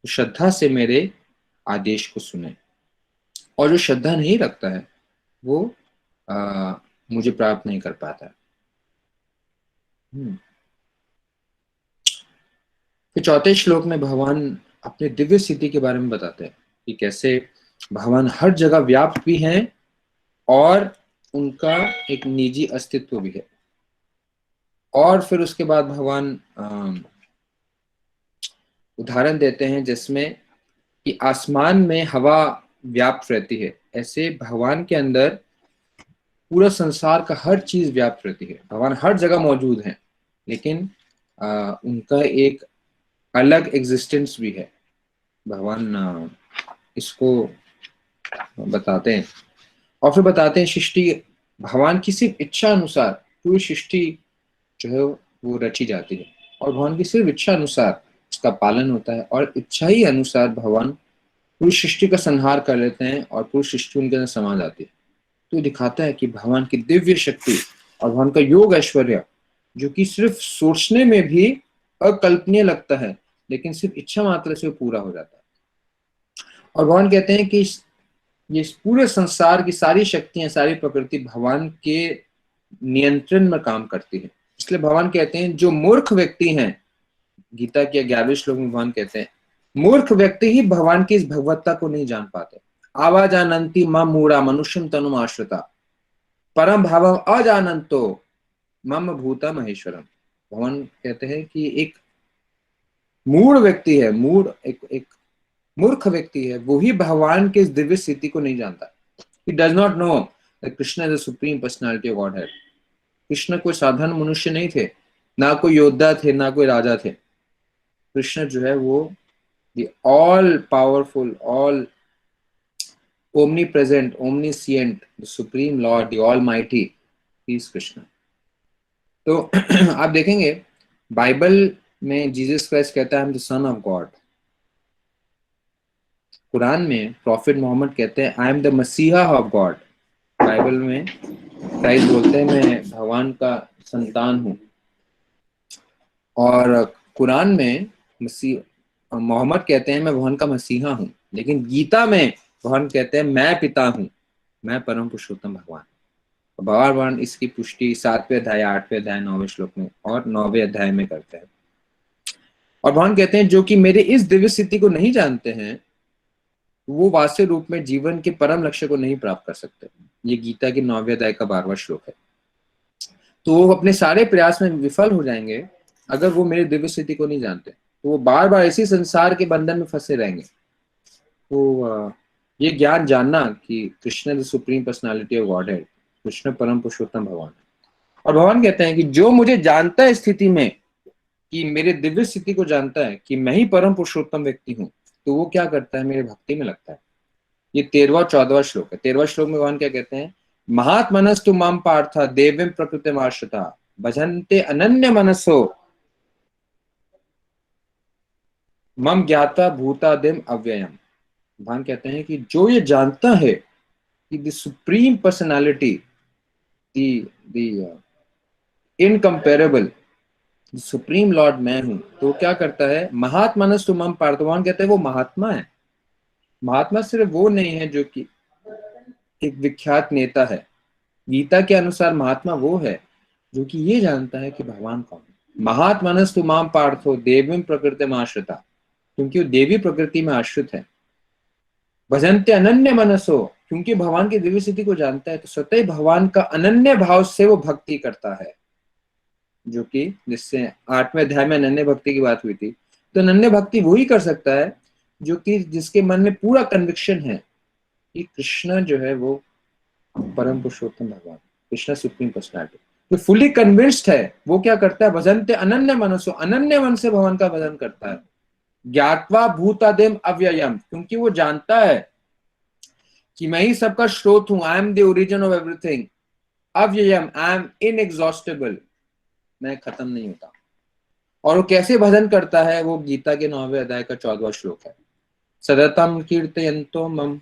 श्रद्धा से मेरे आदेश को सुने, और जो श्रद्धा नहीं रखता है वो मुझे प्राप्त नहीं कर पाता। फिर चौथे श्लोक में भगवान अपने दिव्य स्थिति के बारे में बताते हैं कि कैसे भगवान हर जगह व्याप्त भी हैं और उनका एक निजी अस्तित्व भी है। और फिर उसके बाद भगवान उदाहरण देते हैं जिसमें कि आसमान में हवा व्याप्त रहती है, ऐसे भगवान के अंदर पूरा संसार का हर चीज व्याप्त रहती है। भगवान हर जगह मौजूद हैं, लेकिन उनका एक अलग एग्जिस्टेंस भी है। भगवान इसको बताते हैं और फिर बताते हैं सृष्टि भगवान की सिर्फ इच्छा अनुसार पूरी सृष्टि जो है वो रची जाती है, और भगवान की सिर्फ इच्छा अनुसार उसका पालन होता है, और इच्छा ही अनुसार भगवान पूरी सृष्टि का संहार कर लेते हैं और पूरी सृष्टि उनके अंदर समा जाती है। तो दिखाता है कि भगवान की दिव्य शक्ति और भगवान का योग ऐश्वर्य, जो कि सिर्फ सोचने में भी अकल्पनीय लगता है, लेकिन सिर्फ इच्छा मात्र से पूरा हो जाता है। और भगवान कहते हैं कि ये पूरे संसार की सारी शक्तियां, सारी प्रकृति भगवान के नियंत्रण में काम करती है। इसलिए भगवान कहते हैं जो मूर्ख व्यक्ति हैं, गीता के 11वें श्लोक में भगवान कहते हैं मूर्ख व्यक्ति ही भगवान की इस भगवत्ता को नहीं जान पाते। आवाजानंती मम मूढ़ा मनुष्यम तनुम आश्रिता परम भावम अजानंतो मम भूता महेश्वरम। भगवान कहते हैं कि एक मूढ़ व्यक्ति है, एक मूर्ख व्यक्ति है, वो ही भगवान के इस दिव्य स्थिति को नहीं जानता। He does not know that Krishna is the supreme personality of Godhead. Krishna कोई साधारण मनुष्य नहीं थे, ना कोई योद्धा थे, ना कोई राजा थे। कृष्ण जो है वो the all powerful, all omnipresent, omniscient, the supreme Lord, the Almighty, he is Krishna. तो आप देखेंगे बाइबल में जीसस क्राइस्ट कहता है आई am the son of God. Quran में प्रॉफिट मोहम्मद कहते हैं आई एम द मसीहा ऑफ गॉड। बाइबल में क्राइस्ट बोलते हैं मैं भगवान का संतान हूँ। और कुरान में मोहम्मद कहते हैं मैं भगवान का मसीहा हूँ। लेकिन गीता में भगवान कहते हैं मैं पिता हूँ, मैं परम पुरुषोत्तम भगवान। भगवान इसकी पुष्टि 7वें अध्याय, 8वें अध्याय, 9वें श्लोक में और 9वें अध्याय में करते हैं। और भगवान कहते हैं जो कि मेरे इस दिव्य स्थिति को नहीं जानते हैं वो वास्तविक रूप में जीवन के परम लक्ष्य को नहीं प्राप्त कर सकते। ये गीता के 9वें अध्याय का 12वां श्लोक है। तो वो अपने सारे प्रयास में विफल हो जाएंगे अगर वो मेरे दिव्य स्थिति को नहीं जानते। तो वो बार बार इसी संसार के बंधन में फंसे रहेंगे। तो ये ज्ञान जानना कि Krishna the supreme personality of God है, कृष्ण परम पुरुषोत्तम भगवान है। और भगवान कहते हैं कि जो मुझे जानता है स्थिति में, कि मेरे दिव्य स्थिति को जानता है कि मैं ही परम पुरुषोत्तम व्यक्ति हूँ, तो वो क्या करता है, मेरे भक्ति में लगता है। ये 13वां 14वां श्लोक है। 13वां श्लोक में भगवान क्या कहते हैं, महात्मनस्तु माम पार्थ देवीं प्रकृतिम आश्रिता भजन्ते अनन्य मनसो मम ज्ञाता भूतादिम अव्ययम। भगवान कहते हैं कि जो ये जानता है कि the supreme personality, the incomparable supreme Lord मैं हूं, तो क्या करता है, महात्मनस्तु मम पार्थ। भगवान कहते हैं वो महात्मा है। महात्मा सिर्फ वो नहीं है जो कि एक विख्यात नेता है। गीता के अनुसार महात्मा वो है जो कि ये जानता है कि भगवान कौन है। महात्मनस्तु माम पार्थो देवीं प्रकृतिम आश्रिता, क्योंकि वो देवी प्रकृति में आश्रित है। भजन्ते अनन्य मनसो, क्योंकि भगवान की दिव्य स्थिति को जानता है तो स्वतः भगवान का अनन्य भाव से वो भक्ति करता है। जो कि जिससे 8वें अध्याय में अनन्य भक्ति की बात हुई थी। तो अनन्य भक्ति वही कर सकता है जो कि जिसके मन में पूरा कन्विक्शन है कि कृष्ण जो है वो परम पुरुषोत्तम भगवान, कृष्ण सुप्रीम पर्सनालिटी। जो फुली कन्विंस्ड है वो क्या करता है, भजन्ते अनन्य मनसो, अनन्य मन से भगवान का भजन करता है। ज्ञात्वा भूतादिम अव्ययम, क्योंकि वो जानता है कि मैं ही सबका स्रोत हूं, I am the origin of everything. अव्ययम, आई एम इनएग्जॉस्टेबल, मैं खत्म नहीं होता। और वो कैसे भजन करता है, वो गीता के 9वें अध्याय का 14वां श्लोक है। सततम कीर्तयन्तो मम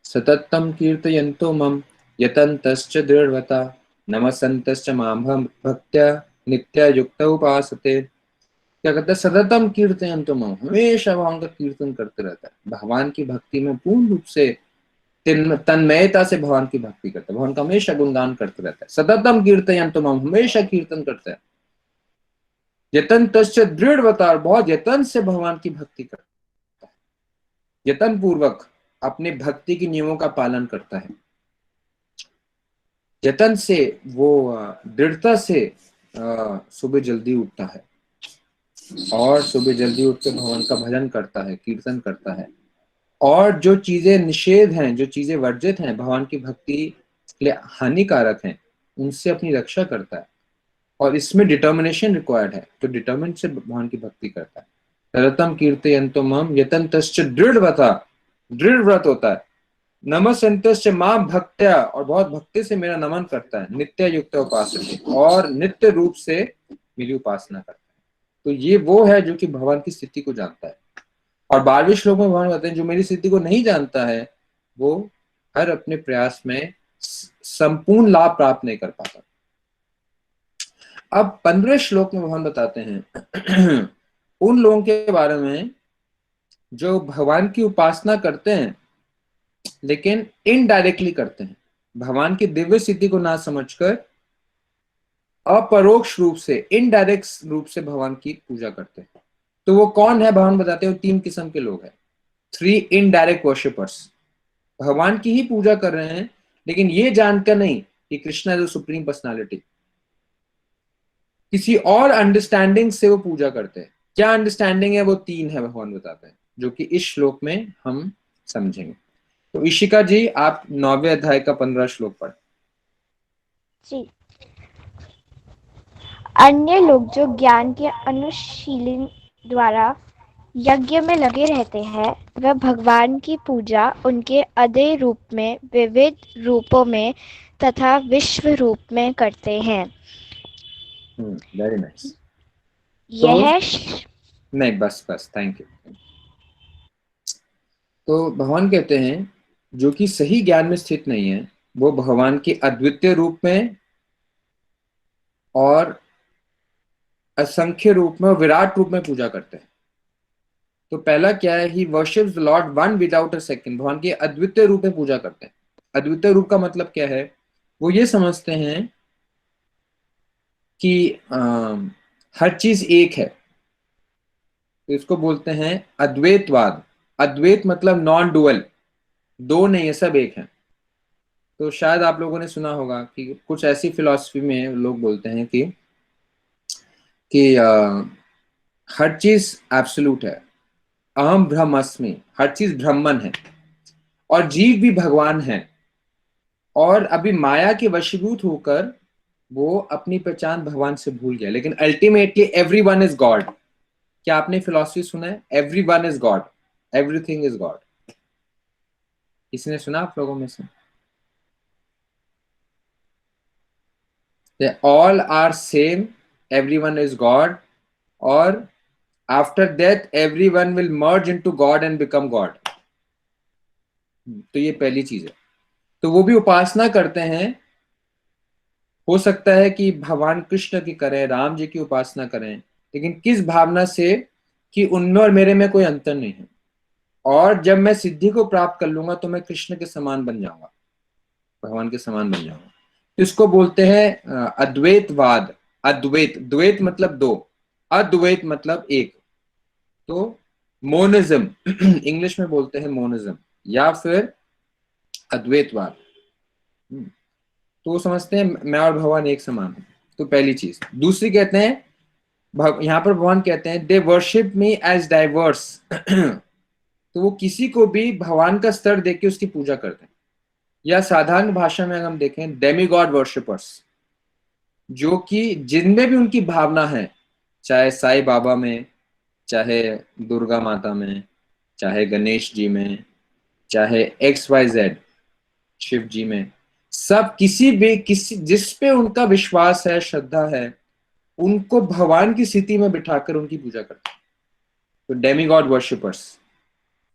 सततम कीर्तयन्तो मम यतन्तश्च दृढ़वता नमसन्तश्च मां भक्त्या नित्या युक्त उपासते। क्या कहता है, सततम कीर्तयन्तु माम, हमेशा भगवान का कीर्तन करते रहता है, भगवान की भक्ति में पूर्ण रूप से तन्मयता से भगवान की भक्ति करता है, भगवान का हमेशा गुणगान करते रहता है। सततम कीर्तयन्तु माम, हमेशा कीर्तन करता है। यतन तस्य दृढ़वता, बहुत यतन से भगवान की भक्ति करता है, यतन पूर्वक अपने भक्ति के नियमों का पालन करता है, यतन से वो दृढ़ता से सुबह जल्दी उठता है और सुबह जल्दी उठ के भगवान का भजन करता है, कीर्तन करता है, और जो चीजें निषेध हैं, जो चीजें वर्जित हैं, भगवान की भक्ति के लिए हानिकारक हैं, उनसे अपनी रक्षा करता है। और इसमें डिटर्मिनेशन रिक्वायर्ड है, तो डिटर्मिन से भगवान की भक्ति करता है। तरतम कीर्तयन्तो मम यतन तस्य दृढ़वता, दृढ़ व्रत होता है। नमस्यन्तस्य मां भक्त्या, और बहुत भक्ति से मेरा नमन करता है। नित्य युक्त उपासते, और नित्य रूप से मेरी उपासना करता है। तो ये वो है जो कि भगवान की स्थिति को जानता है। और 12वें श्लोक में भगवान कहते हैं जो मेरी स्थिति को नहीं जानता है वो हर अपने प्रयास में संपूर्ण लाभ प्राप्त नहीं कर पाता। अब 15वें श्लोक में भगवान बताते हैं उन लोगों के बारे में जो भगवान की उपासना करते हैं लेकिन इनडायरेक्टली करते हैं, भगवान की दिव्य स्थिति को ना समझकर अपरोक्ष रूप से, इनडायरेक्ट रूप से भगवान की पूजा करते हैं। तो वो कौन है, भगवान बताते हैं 3 किस्म के लोग हैं। 3 इनडायरेक्ट वर्शिपर्स, भगवान की ही पूजा कर रहे हैं लेकिन ये जानकर नहीं कि Krishna is the supreme personality, किसी और अंडरस्टैंडिंग से वो पूजा करते हैं। क्या अंडरस्टैंडिंग है वो 3 है, भगवान बताते हैं, जो कि इस श्लोक में हम समझेंगे। तो इशिका जी आप 9वें अध्याय का 15 श्लोक पढ़ें। जी। अन्य लोग जो ज्ञान के अनुशीलन द्वारा यज्ञ में लगे रहते हैं वह भगवान की पूजा उनके अदय रूप में, विविध रूपों में तथा विश्व रूप में करते हैं। Very nice. यह नहीं बस थैंक यू। तो भगवान कहते हैं जो कि सही ज्ञान में स्थित नहीं है वो भगवान के अद्वितीय रूप में और असंख्य रूप में, विराट रूप में पूजा करते हैं। तो पहला क्या है, he worships the Lord one without a second, भगवान की अद्वितीय रूप में पूजा करते हैं। अद्वितीय रूप का मतलब क्या है, वो ये समझते हैं कि हर चीज एक है, तो इसको बोलते हैं अद्वैतवाद। अद्वैत मतलब नॉन डुअल, दो नहीं है, सब एक है। तो शायद आप लोगों ने सुना होगा कि कुछ ऐसी फिलॉसफी में लोग बोलते हैं कि हर चीज एब्सोल्यूट है, अहम ब्रह्मास्मि, हर चीज ब्रह्मन है और जीव भी भगवान है, और अभी माया के वशीभूत होकर वो अपनी पहचान भगवान से भूल गया, लेकिन अल्टीमेटली एवरीवन इज गॉड। क्या आपने फिलॉसफी सुना है, everyone is God, everything is God? किसी ने सुना आप लोगों में से? All are same, everyone is God, और after death everyone will merge into God and become God. तो ये पहली चीज है। तो वो भी उपासना करते हैं, हो सकता है कि भगवान कृष्ण की करें, राम जी की उपासना करें, लेकिन किस भावना से कि उनमें और मेरे में कोई अंतर नहीं है, और जब मैं सिद्धि को प्राप्त कर लूंगा तो मैं कृष्ण के समान बन जाऊंगा, भगवान के समान बन जाऊंगा। तो इसको बोलते हैं अद्वैतवाद। अद्वैत, द्वैत मतलब दो, अद्वैत मतलब एक। तो मोनिज्म इंग्लिश में बोलते हैं मोनिज्म, या फिर अद्वैतवाद। तो वो समझते हैं मैं और भगवान एक समान है। तो पहली चीज। दूसरी कहते हैं, यहाँ पर भगवान कहते हैं they worship me as diverse तो वो किसी को भी भगवान का स्तर देख के उसकी पूजा करते हैं, या साधारण भाषा में अगर हम देखें डेमीगॉड वर्शिपर्स, जो कि जिनमें भी उनकी भावना है, चाहे साईं बाबा में, चाहे दुर्गा माता में, चाहे गणेश जी में, चाहे XYZ शिव जी में, सब किसी जिस पे उनका विश्वास है, श्रद्धा है, उनको भगवान की स्थिति में बिठाकर उनकी पूजा करते हैं। तो डेमीगॉड वर्शिपर्स।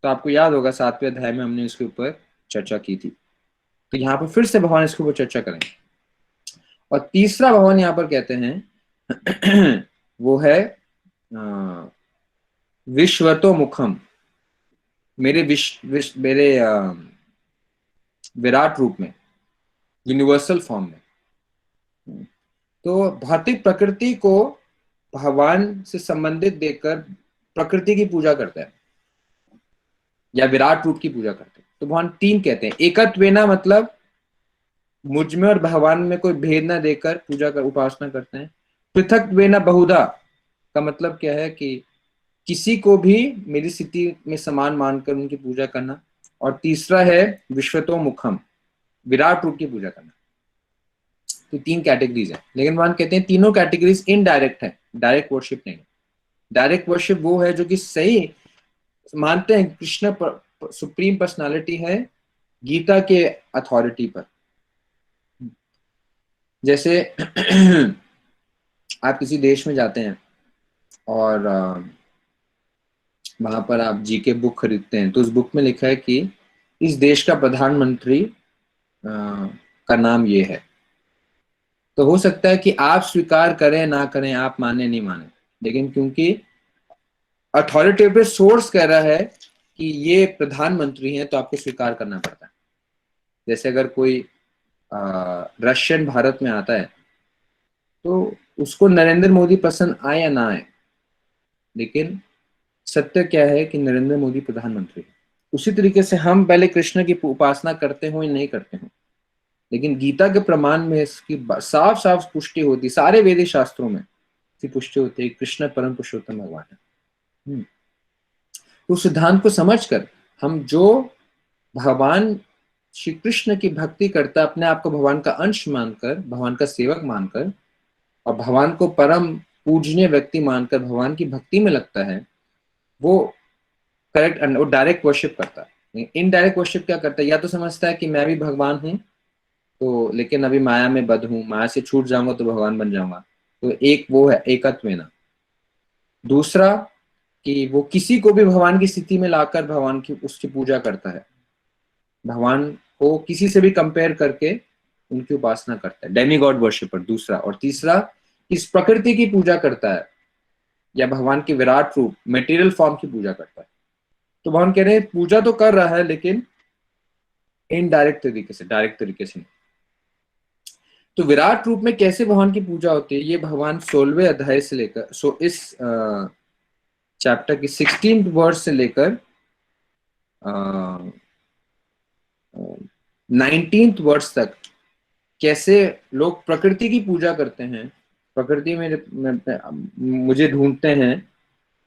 तो आपको याद होगा 7वें अध्याय में हमने इसके ऊपर चर्चा की थी, तो यहाँ पर फिर से भगवान इसके ऊपर चर्चा करेंगे। और तीसरा भगवान यहाँ पर कहते हैं वो है विश्वतो मुखम, मेरे मेरे विराट रूप में, यूनिवर्सल फॉर्म में। तो भौतिक प्रकृति को भगवान से संबंधित देकर प्रकृति की पूजा करता है या विराट रूप की पूजा करते हैं। तो भगवान तीन कहते हैं। एकत्वेना मतलब मुझ में और भगवान में कोई भेद ना देकर पूजा कर उपासना करते हैं। पृथक्वेना बहुधा का मतलब क्या है कि किसी को भी मेरी स्थिति में समान मानकर उनकी पूजा करना। और तीसरा है विश्वतो मुखम, विराट रूप की पूजा करना। तो तीन कैटेगरीज है, लेकिन भगवान कहते हैं तीनों कैटेगरीज इनडायरेक्ट है, डायरेक्ट वर्शिप नहीं। डायरेक्ट वर्शिप वो है जो कि सही मानते हैं कृष्ण सुप्रीम पर्सनालिटी है गीता के अथॉरिटी पर। जैसे आप किसी देश में जाते हैं और वहां पर आप जीके बुक खरीदते हैं, तो उस बुक में लिखा है कि इस देश का प्रधानमंत्री का नाम ये है। तो हो सकता है कि आप स्वीकार करें ना करें, आप माने नहीं माने, लेकिन क्योंकि अथॉरिटेटिव सोर्स कह रहा है कि ये प्रधानमंत्री हैं तो आपको स्वीकार करना पड़ता है। जैसे अगर कोई रशियन भारत में आता है तो उसको नरेंद्र मोदी पसंद आए या ना आए, लेकिन सत्य क्या है कि नरेंद्र मोदी प्रधानमंत्री है। उसी तरीके से हम पहले कृष्ण की उपासना करते हो या नहीं करते हो, लेकिन गीता के प्रमाण में इसकी साफ साफ पुष्टि होती, सारे वेदिक शास्त्रों में इसकी पुष्टि होती है कृष्ण परम पुरुषोत्तम भगवान है। तो सिद्धांत को समझकर हम जो भगवान श्री कृष्ण की भक्ति करता, अपने आप को भगवान का अंश मानकर, भगवान का सेवक मानकर और भगवान को परम पूजनीय व्यक्ति मानकर भगवान की भक्ति में लगता है, वो करेक्ट, वो डायरेक्ट वर्शिप करता है। इनडायरेक्ट वर्शिप क्या करता है? या तो समझता है कि मैं भी भगवान हूं तो, लेकिन अभी माया में बद्ध हूं, माया से छूट जाऊंगा तो भगवान बन जाऊंगा। तो एक वो है एकत्वेना। दूसरा कि वो किसी को भी भगवान की स्थिति में लाकर भगवान की उसकी पूजा करता है, भगवान को किसी से भी कंपेयर करके उनकी उपासना करता है, डेमीगॉड वर्शिपर। दूसरा। और तीसरा, इस प्रकृति की पूजा करता है या भगवान के विराट रूप मटेरियल फॉर्म की पूजा करता है। तो भगवान कह रहे हैं पूजा तो कर रहा है लेकिन इनडायरेक्ट तरीके से, डायरेक्ट तरीके से नहीं। तो विराट रूप में कैसे भगवान की पूजा होती है, ये भगवान 16वें अध्याय से लेकर इस चैप्टर की 16th वर्स से लेकर 19th वर्स तक कैसे लोग प्रकृति की पूजा करते हैं, प्रकृति में मुझे ढूंढते हैं,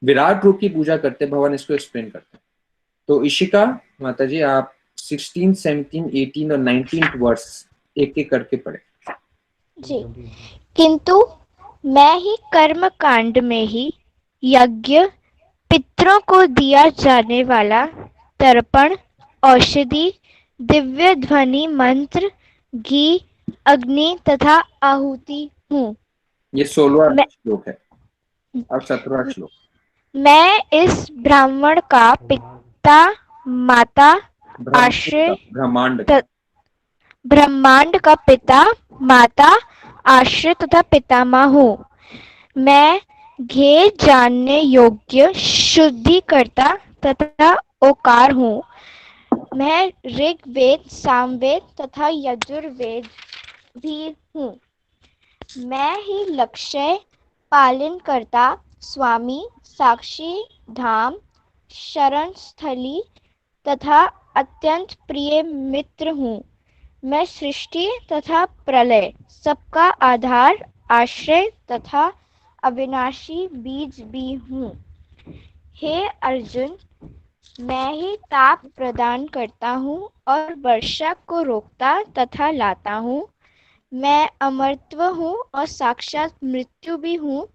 विराट रूप की पूजा करते हैं, भगवान इसको एक्सप्लेन करते हैं। तो इशिका माता जी आप 16, 17, 18 और 19th वर्स एक एक करके पढ़े। जी। किंतु मैं ही कर्म कांड में ही यज्ञ, पितरों को दिया जाने वाला तर्पण, औषधि, दिव्य ध्वनि मंत्र, घी, अग्नि तथा आहुति हूँ। ये 16वां श्लोक है। अब 17वां श्लोक। मैं इस ब्राह्मण का पिता, माता, आश्रय, ब्रह्मांड का पिता, माता, आश्रय तथा पितामह हूँ। मैं घेय जानने योग्य शुद्धिकर्ता तथा ओकार हूँ। मैं ऋग्वेद, सामवेद तथा यजुर्वेद भी हूँ। मैं ही लक्ष्य पालन करता, स्वामी, साक्षी, धाम, शरण स्थली तथा अत्यंत प्रिय मित्र हूँ। मैं सृष्टि तथा प्रलय, सबका आधार, आश्रय तथा अविनाशी बीज भी हूँ। हे अर्जुन, मैं ही ताप प्रदान करता हूँ और वर्षा को रोकता तथा लाता हूँ। मैं अमरत्व हूँ और साक्षात मृत्यु भी हूँ।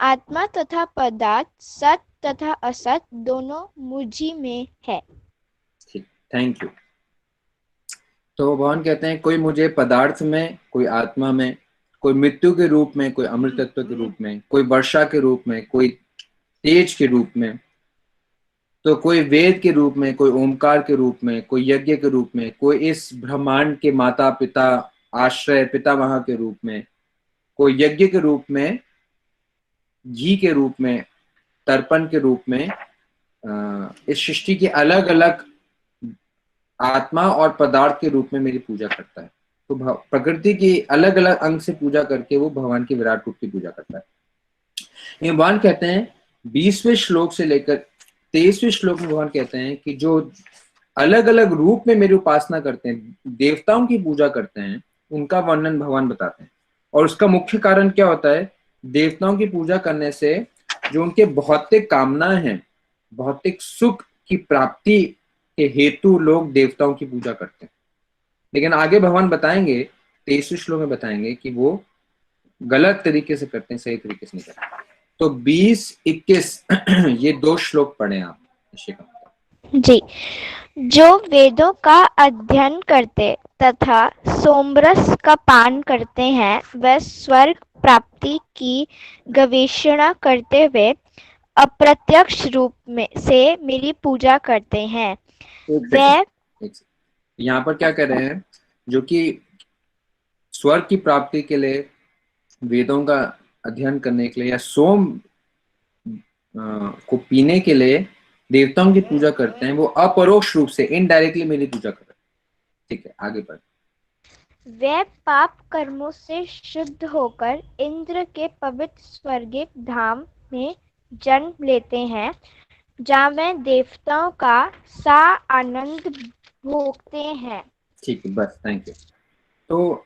आत्मा तथा पदार्थ, सत तथा असत दोनों मुझी में है। Thank you. तो भगवान कहते हैं कोई मुझे पदार्थ में, कोई आत्मा में, कोई मृत्यु के रूप में, कोई अमृतत्व के रूप में, कोई वर्षा के रूप में, कोई तेज के रूप में, तो कोई वेद के रूप में, कोई ओमकार के रूप में, कोई यज्ञ के रूप में, कोई इस ब्रह्मांड के माता पिता आश्रय पितामह के रूप में, कोई यज्ञ के रूप में, घी के रूप में तर्पण के रूप में इस सृष्टि की अलग अलग आत्मा और पदार्थ के रूप में मेरी पूजा करता है। तो प्रकृति की अलग अलग अंग से पूजा करके वो भगवान की विराट रूप की पूजा करता है। ये भगवान कहते हैं 20वें श्लोक से लेकर 23वें श्लोक में भगवान कहते हैं कि जो अलग अलग रूप में मेरी उपासना करते हैं, देवताओं की पूजा करते हैं, उनका वर्णन भगवान बताते हैं। और उसका मुख्य कारण क्या होता है? देवताओं की पूजा करने से जो उनके भौतिक कामनाएं हैं, भौतिक सुख की प्राप्ति के हेतु लोग देवताओं की पूजा करते हैं। लेकिन आगे भगवान बताएंगे, 23वें श्लोक में बताएंगे कि वो गलत तरीके से करते हैं, सही तरीके से नहीं करते। तो 20-21 ये 2 श्लोक पढ़े आप। जी। जो वेदों का अध्ययन करते तथा सोमरस का पान करते हैं, वह स्वर्ग प्राप्ति की गवेषणा करते हुए अप्रत्यक्ष रूप में से मेरी पूजा करते हैं। वह यहाँ पर क्या कह रहे हैं? जो कि स्वर्ग की प्राप्ति के लिए, वेदों का अध्ययन करने के लिए या सोम को पीने के लिए देवताओं की पूजा करते हैं, वो अपरोक्ष रूप से इनडायरेक्टली मेरी पूजा कर रहे हैं। ठीक है, आगे बढ़। वे पाप कर्मों से शुद्ध होकर इंद्र के पवित्र स्वर्गिक धाम में जन्म लेते हैं, जहाँ वे देवताओं का सा आनंद भोगते हैं। ठीक है, बस, थैंक यू। तो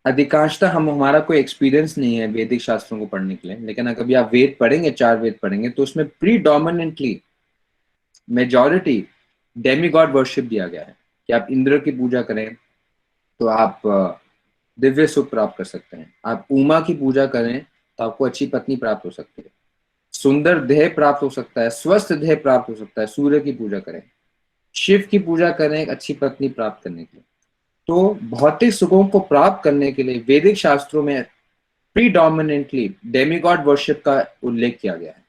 अधिकांशतः हमारा कोई एक्सपीरियंस नहीं है वैदिक शास्त्रों को पढ़ने के लिए, लेकिन अगर आप वेद पढ़ेंगे, 4 वेद पढ़ेंगे, तो उसमें प्रीडोमिनेंटली मेजॉरिटी डेमीगॉड वर्शिप दिया गया है कि आप इंद्र की पूजा करें तो आप दिव्य सुख प्राप्त कर सकते हैं। आप उमा की पूजा करें तो आपको अच्छी पत्नी प्राप्त हो सकती है, सुंदर देह प्राप्त हो सकता है, स्वस्थ देह प्राप्त हो सकता है। सूर्य की पूजा करें, शिव की पूजा करें एक अच्छी पत्नी प्राप्त करने के लिए। तो भौतिक सुखों को प्राप्त करने के लिए वैदिक शास्त्रों में प्रीडोमिनेंटली डेमीगॉड वर्शिप का उल्लेख किया गया है।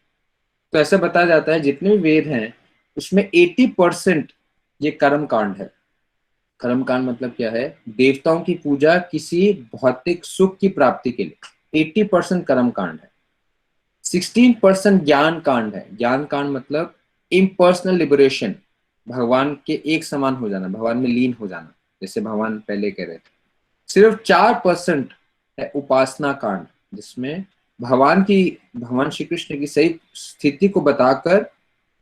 तो ऐसा बताया जाता है जितने भी वेद हैं उसमें 80% ये कर्म कांड है। कर्म कांड मतलब क्या है? देवताओं की पूजा किसी भौतिक सुख की प्राप्ति के लिए 80% कर्म कांड है। 16% ज्ञान कांड है। ज्ञान कांड मतलब इम्पर्सनल लिबरेशन, भगवान के एक समान हो जाना, भगवान में लीन हो जाना, जैसे भगवान पहले कह रहे थे। सिर्फ 4% है उपासना कांड, जिसमें भगवान श्री कृष्ण की सही स्थिति को बताकर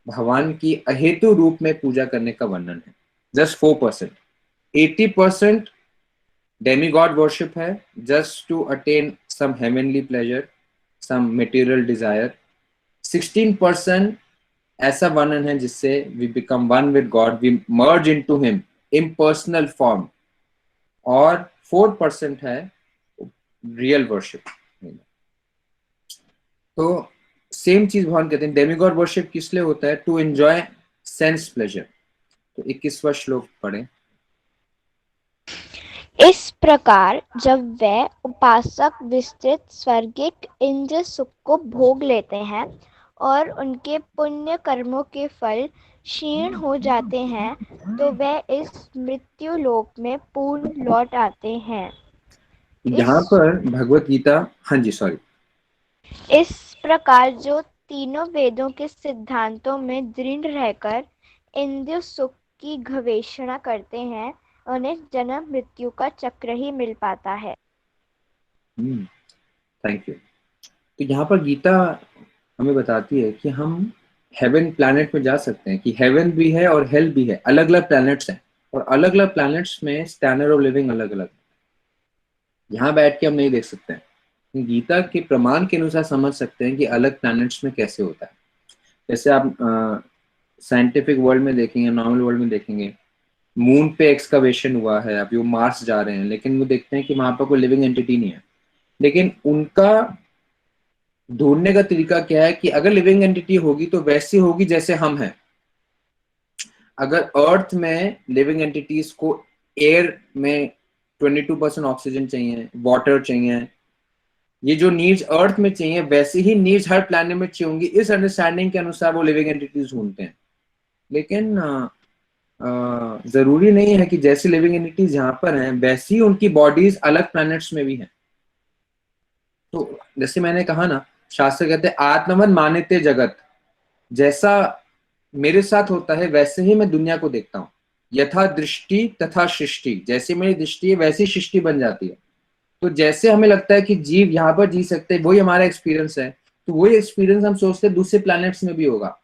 भगवान की अहेतु रूप में पूजा करने का वर्णन है। जस्ट 4%। 80% डेमीगॉड वर्शिप है, just to attain some heavenly pleasure, some material desire. 16% ऐसा वर्णन है जिससे we become one with God, we merge into him, impersonal form. और 4% है रियल वर्शिप। तो सेम चीज भगवान कहते हैं डेमीगॉड वर्शिप किस लिए होता है? To enjoy sense pleasure. तो 21वां श्लोक पढ़ें। इस प्रकार जब वे उपासक विस्तृत स्वर्गिक इंद्र सुख को भोग लेते हैं और उनके पुण्य कर्मों के फल क्षीण हो जाते हैं, तो वे इस मृत्यु लोक में पूर्ण लौट आते हैं। यहाँ पर भगवत गीता, हाँ जी सॉरी। इस प्रकार जो तीनों वेदों के सिद्धांतों में दृढ़ रहकर इंद्रिय सुख की गवेषणा करते हैं, उन्हें जन्म मृत्यु का चक्र ही मिल पाता है। Thank you. तो यहाँ पर गीता हमें बताती है कि हम हेवन प्लैनेट में जा सकते हैं, कि हेवन भी है और हेल भी है, अलग अलग प्लैनेट्स हैं, और अलग अलग प्लैनेट्स में स्टैंडर्ड ऑफ लिविंग अलग अलग। यहाँ बैठ के हम नहीं देख सकते हैं, गीता के प्रमाण के अनुसार समझ सकते हैं कि अलग प्लैनेट्स में कैसे होता है। जैसे आप साइंटिफिक वर्ल्ड में देखेंगे, नॉर्मल वर्ल्ड में देखेंगे, मून पे एक्सकवेशन हुआ है, अभी वो मार्स जा रहे हैं, लेकिन वो देखते हैं कि वहां पर कोई लिविंग एंटिटी नहीं है। लेकिन उनका ढूंढने का तरीका क्या है कि अगर लिविंग एंटिटी होगी तो वैसी होगी जैसे हम हैं। अगर अर्थ में लिविंग एंटिटीज को एयर में 22% ऑक्सीजन चाहिए, वाटर चाहिए, ये जो नीड्स अर्थ में चाहिए वैसे ही नीड्स हर प्लैनेट में चाहिए होंगी। इस अंडरस्टैंडिंग के अनुसार वो लिविंग एंटिटीज ढूंढते हैं। लेकिन जरूरी नहीं है कि जैसी लिविंग एंटिटीज यहाँ पर हैं वैसी उनकी बॉडीज अलग प्लैनेट्स में भी हैं। तो जैसे मैंने कहा ना शास्त्र कहते हैं आत्मवन मानिते जगत, जैसा मेरे साथ होता है वैसे ही मैं दुनिया को देखता हूँ। यथा दृष्टि तथा सृष्टि, जैसे मेरी दृष्टि है वैसी सृष्टि बन जाती है। तो जैसे हमें लगता है कि जीव यहाँ पर जी सकते हैं, वही हमारा एक्सपीरियंस है, तो वही एक्सपीरियंस हम सोचते हैं दूसरे प्लैनेट्स में भी होगा।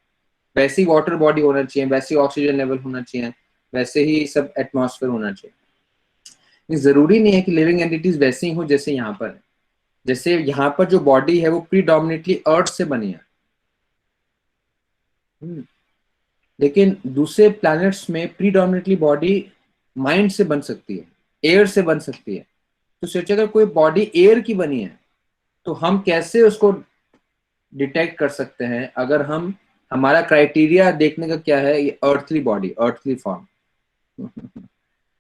वैसे ही वाटर बॉडी होना चाहिए, वैसे ही ऑक्सीजन लेवल होना चाहिए, वैसे ही सब एटमॉस्फेयर होना चाहिए। ये जरूरी नहीं है कि लिविंग एंटिटीज वैसे ही हो जैसे यहाँ पर है। जैसे यहाँ पर जो बॉडी है वो प्रीडोमिनेटली अर्थ से बनी है, लेकिन दूसरे प्लैनेट्स में प्रीडोमिनेटली बॉडी माइंड से बन सकती है, एयर से बन सकती है। तो सोचिए अगर कोई बॉडी एयर की बनी है तो हम कैसे उसको डिटेक्ट कर सकते हैं? अगर हम, हमारा क्राइटेरिया देखने का क्या है, ये अर्थली बॉडी, अर्थली फॉर्म।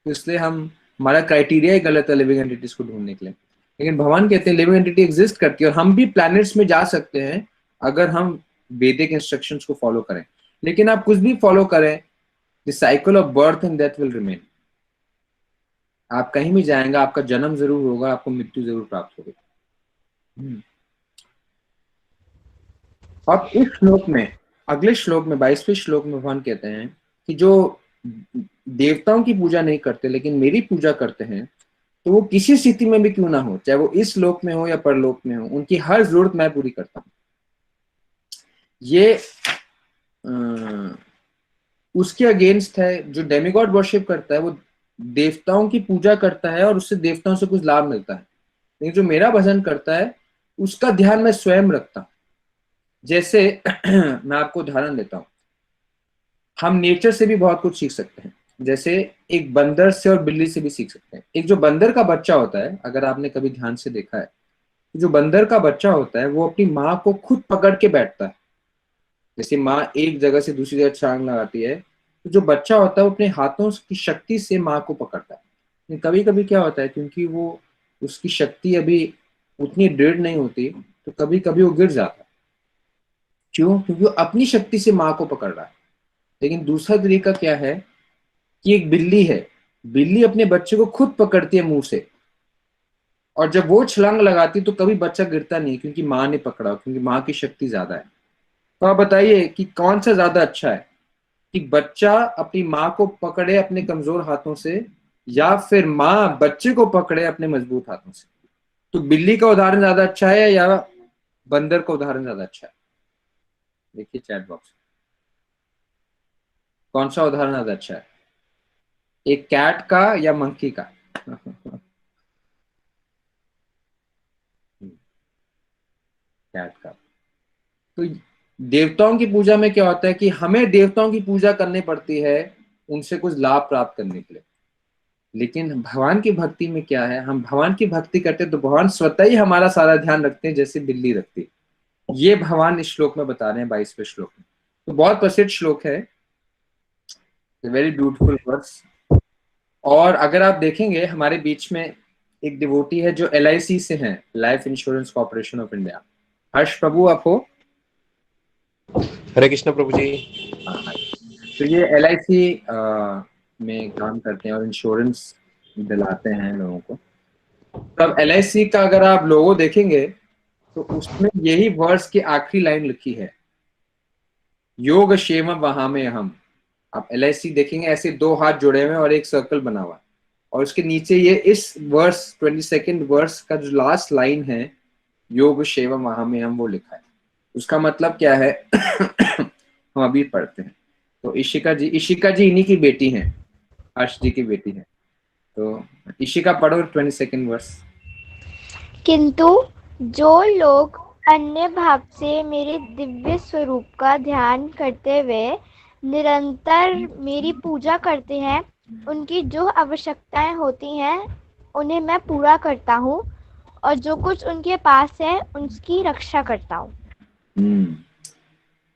इसलिए हम, हमारा क्राइटेरिया ही गलत है लिविंग एंटिटीज को ढूंढने के लिए। लेकिन भगवान कहते हैं लिविंग एंटिटी एग्जिस्ट करती है और हम भी प्लैनेट्स में जा सकते हैं अगर हम वैदिक इंस्ट्रक्शंस को फॉलो करें। लेकिन आप कुछ भी फॉलो करें, the cycle of birth and death will remain. आप कहीं भी जाएंगे, आपका जन्म जरूर होगा, आपको मृत्यु जरूर प्राप्त होगी। अब इस श्लोक में, अगले श्लोक में 22वें श्लोक में भगवान कहते हैं कि जो देवताओं की पूजा नहीं करते लेकिन मेरी पूजा करते हैं, तो वो किसी स्थिति में भी क्यों ना हो, चाहे वो इस लोक में हो या परलोक में हो, उनकी हर जरूरत मैं पूरी करता हूँ। ये उसके अगेंस्ट है। जो डेमिगॉड वर्शिप करता है वो देवताओं की पूजा करता है और उससे देवताओं से कुछ लाभ मिलता है, लेकिन जो मेरा भजन करता है उसका ध्यान मैं स्वयं रखता हूँ। जैसे मैं आपको उदाहरण देता हूँ, हम नेचर से भी बहुत कुछ सीख सकते हैं। जैसे एक बंदर से और बिल्ली से भी सीख सकते हैं। एक जो बंदर का बच्चा होता है, अगर आपने कभी ध्यान से देखा है, जो बंदर का बच्चा होता है वो अपनी माँ को खुद पकड़ के बैठता है। जैसे माँ एक जगह से दूसरी जगह छलांग लगाती है, तो जो बच्चा होता है वो अपने हाथों की शक्ति से माँ को पकड़ता है। कभी कभी क्या होता है, क्योंकि वो, उसकी शक्ति अभी उतनी दृढ़ नहीं होती, तो कभी कभी वो गिर जाता है। क्यों? क्योंकि वो अपनी शक्ति से माँ को पकड़ रहा है। लेकिन दूसरा तरीका क्या है कि एक बिल्ली है, बिल्ली अपने बच्चे को खुद पकड़ती है मुंह से, और जब वो छलांग लगाती तो कभी बच्चा गिरता नहीं, क्योंकि माँ ने पकड़ा, क्योंकि माँ की शक्ति ज्यादा है। तो आप बताइए कि कौन सा ज्यादा अच्छा है, कि बच्चा अपनी माँ को पकड़े अपने कमजोर हाथों से, या फिर माँ बच्चे को पकड़े अपने मजबूत हाथों से? तो बिल्ली का उदाहरण ज्यादा अच्छा है या बंदर का उदाहरण ज्यादा अच्छा है? देखिए चैट बॉक्स, कौन सा उदाहरण ज्यादा अच्छा है, एक कैट का या मंकी का? कैट का। तो देवताओं की पूजा में क्या होता है कि हमें देवताओं की पूजा करनी पड़ती है उनसे कुछ लाभ प्राप्त करने के लिए। लेकिन भगवान की भक्ति में क्या है, हम भगवान की भक्ति करते हैं तो भगवान स्वतः ही हमारा सारा ध्यान रखते हैं, जैसे बिल्ली रखती है। ये भगवान इस श्लोक में बता रहे हैं 22वें श्लोक में। तो बहुत प्रसिद्ध श्लोक है, वेरी ब्यूटीफुल वर्स। और अगर आप देखेंगे हमारे बीच में एक डिवोटी है जो LIC से है, life insurance corporation of India. Harsh Prabhu आप हो? हरे कृष्ण प्रभु जी। तो ये LIC में काम करते हैं और इंश्योरेंस दिलाते हैं लोगों को। तब LIC का अगर आप लोगो देखेंगे तो उसमें यही वर्ष की आखिरी लाइन लिखी है, योग क्षेम वहामे हम। आप LIC देखेंगे ऐसे दो हाथ जुड़े हुए और एक सर्कल बना हुआ, और उसके नीचे ये इस वर्स 22nd वर्स का जो लास्ट लाइन है, योग क्षेम वहामे हम, वो लिखा है। उसका मतलब क्या है? हम अभी पढ़ते हैं। तो इशिका जी इन्हीं की बेटी हैं, हर्ष जी की बेटी है। तो इशिका पढ़ो 22nd वर्स। किंतु जो लोग अन्य भाव से मेरे दिव्य स्वरूप का ध्यान करते हुए निरंतर मेरी पूजा करते हैं, उनकी जो आवश्यकताएं होती हैं उन्हें मैं पूरा करता हूँ, और जो कुछ उनके पास है उसकी रक्षा करता हूँ।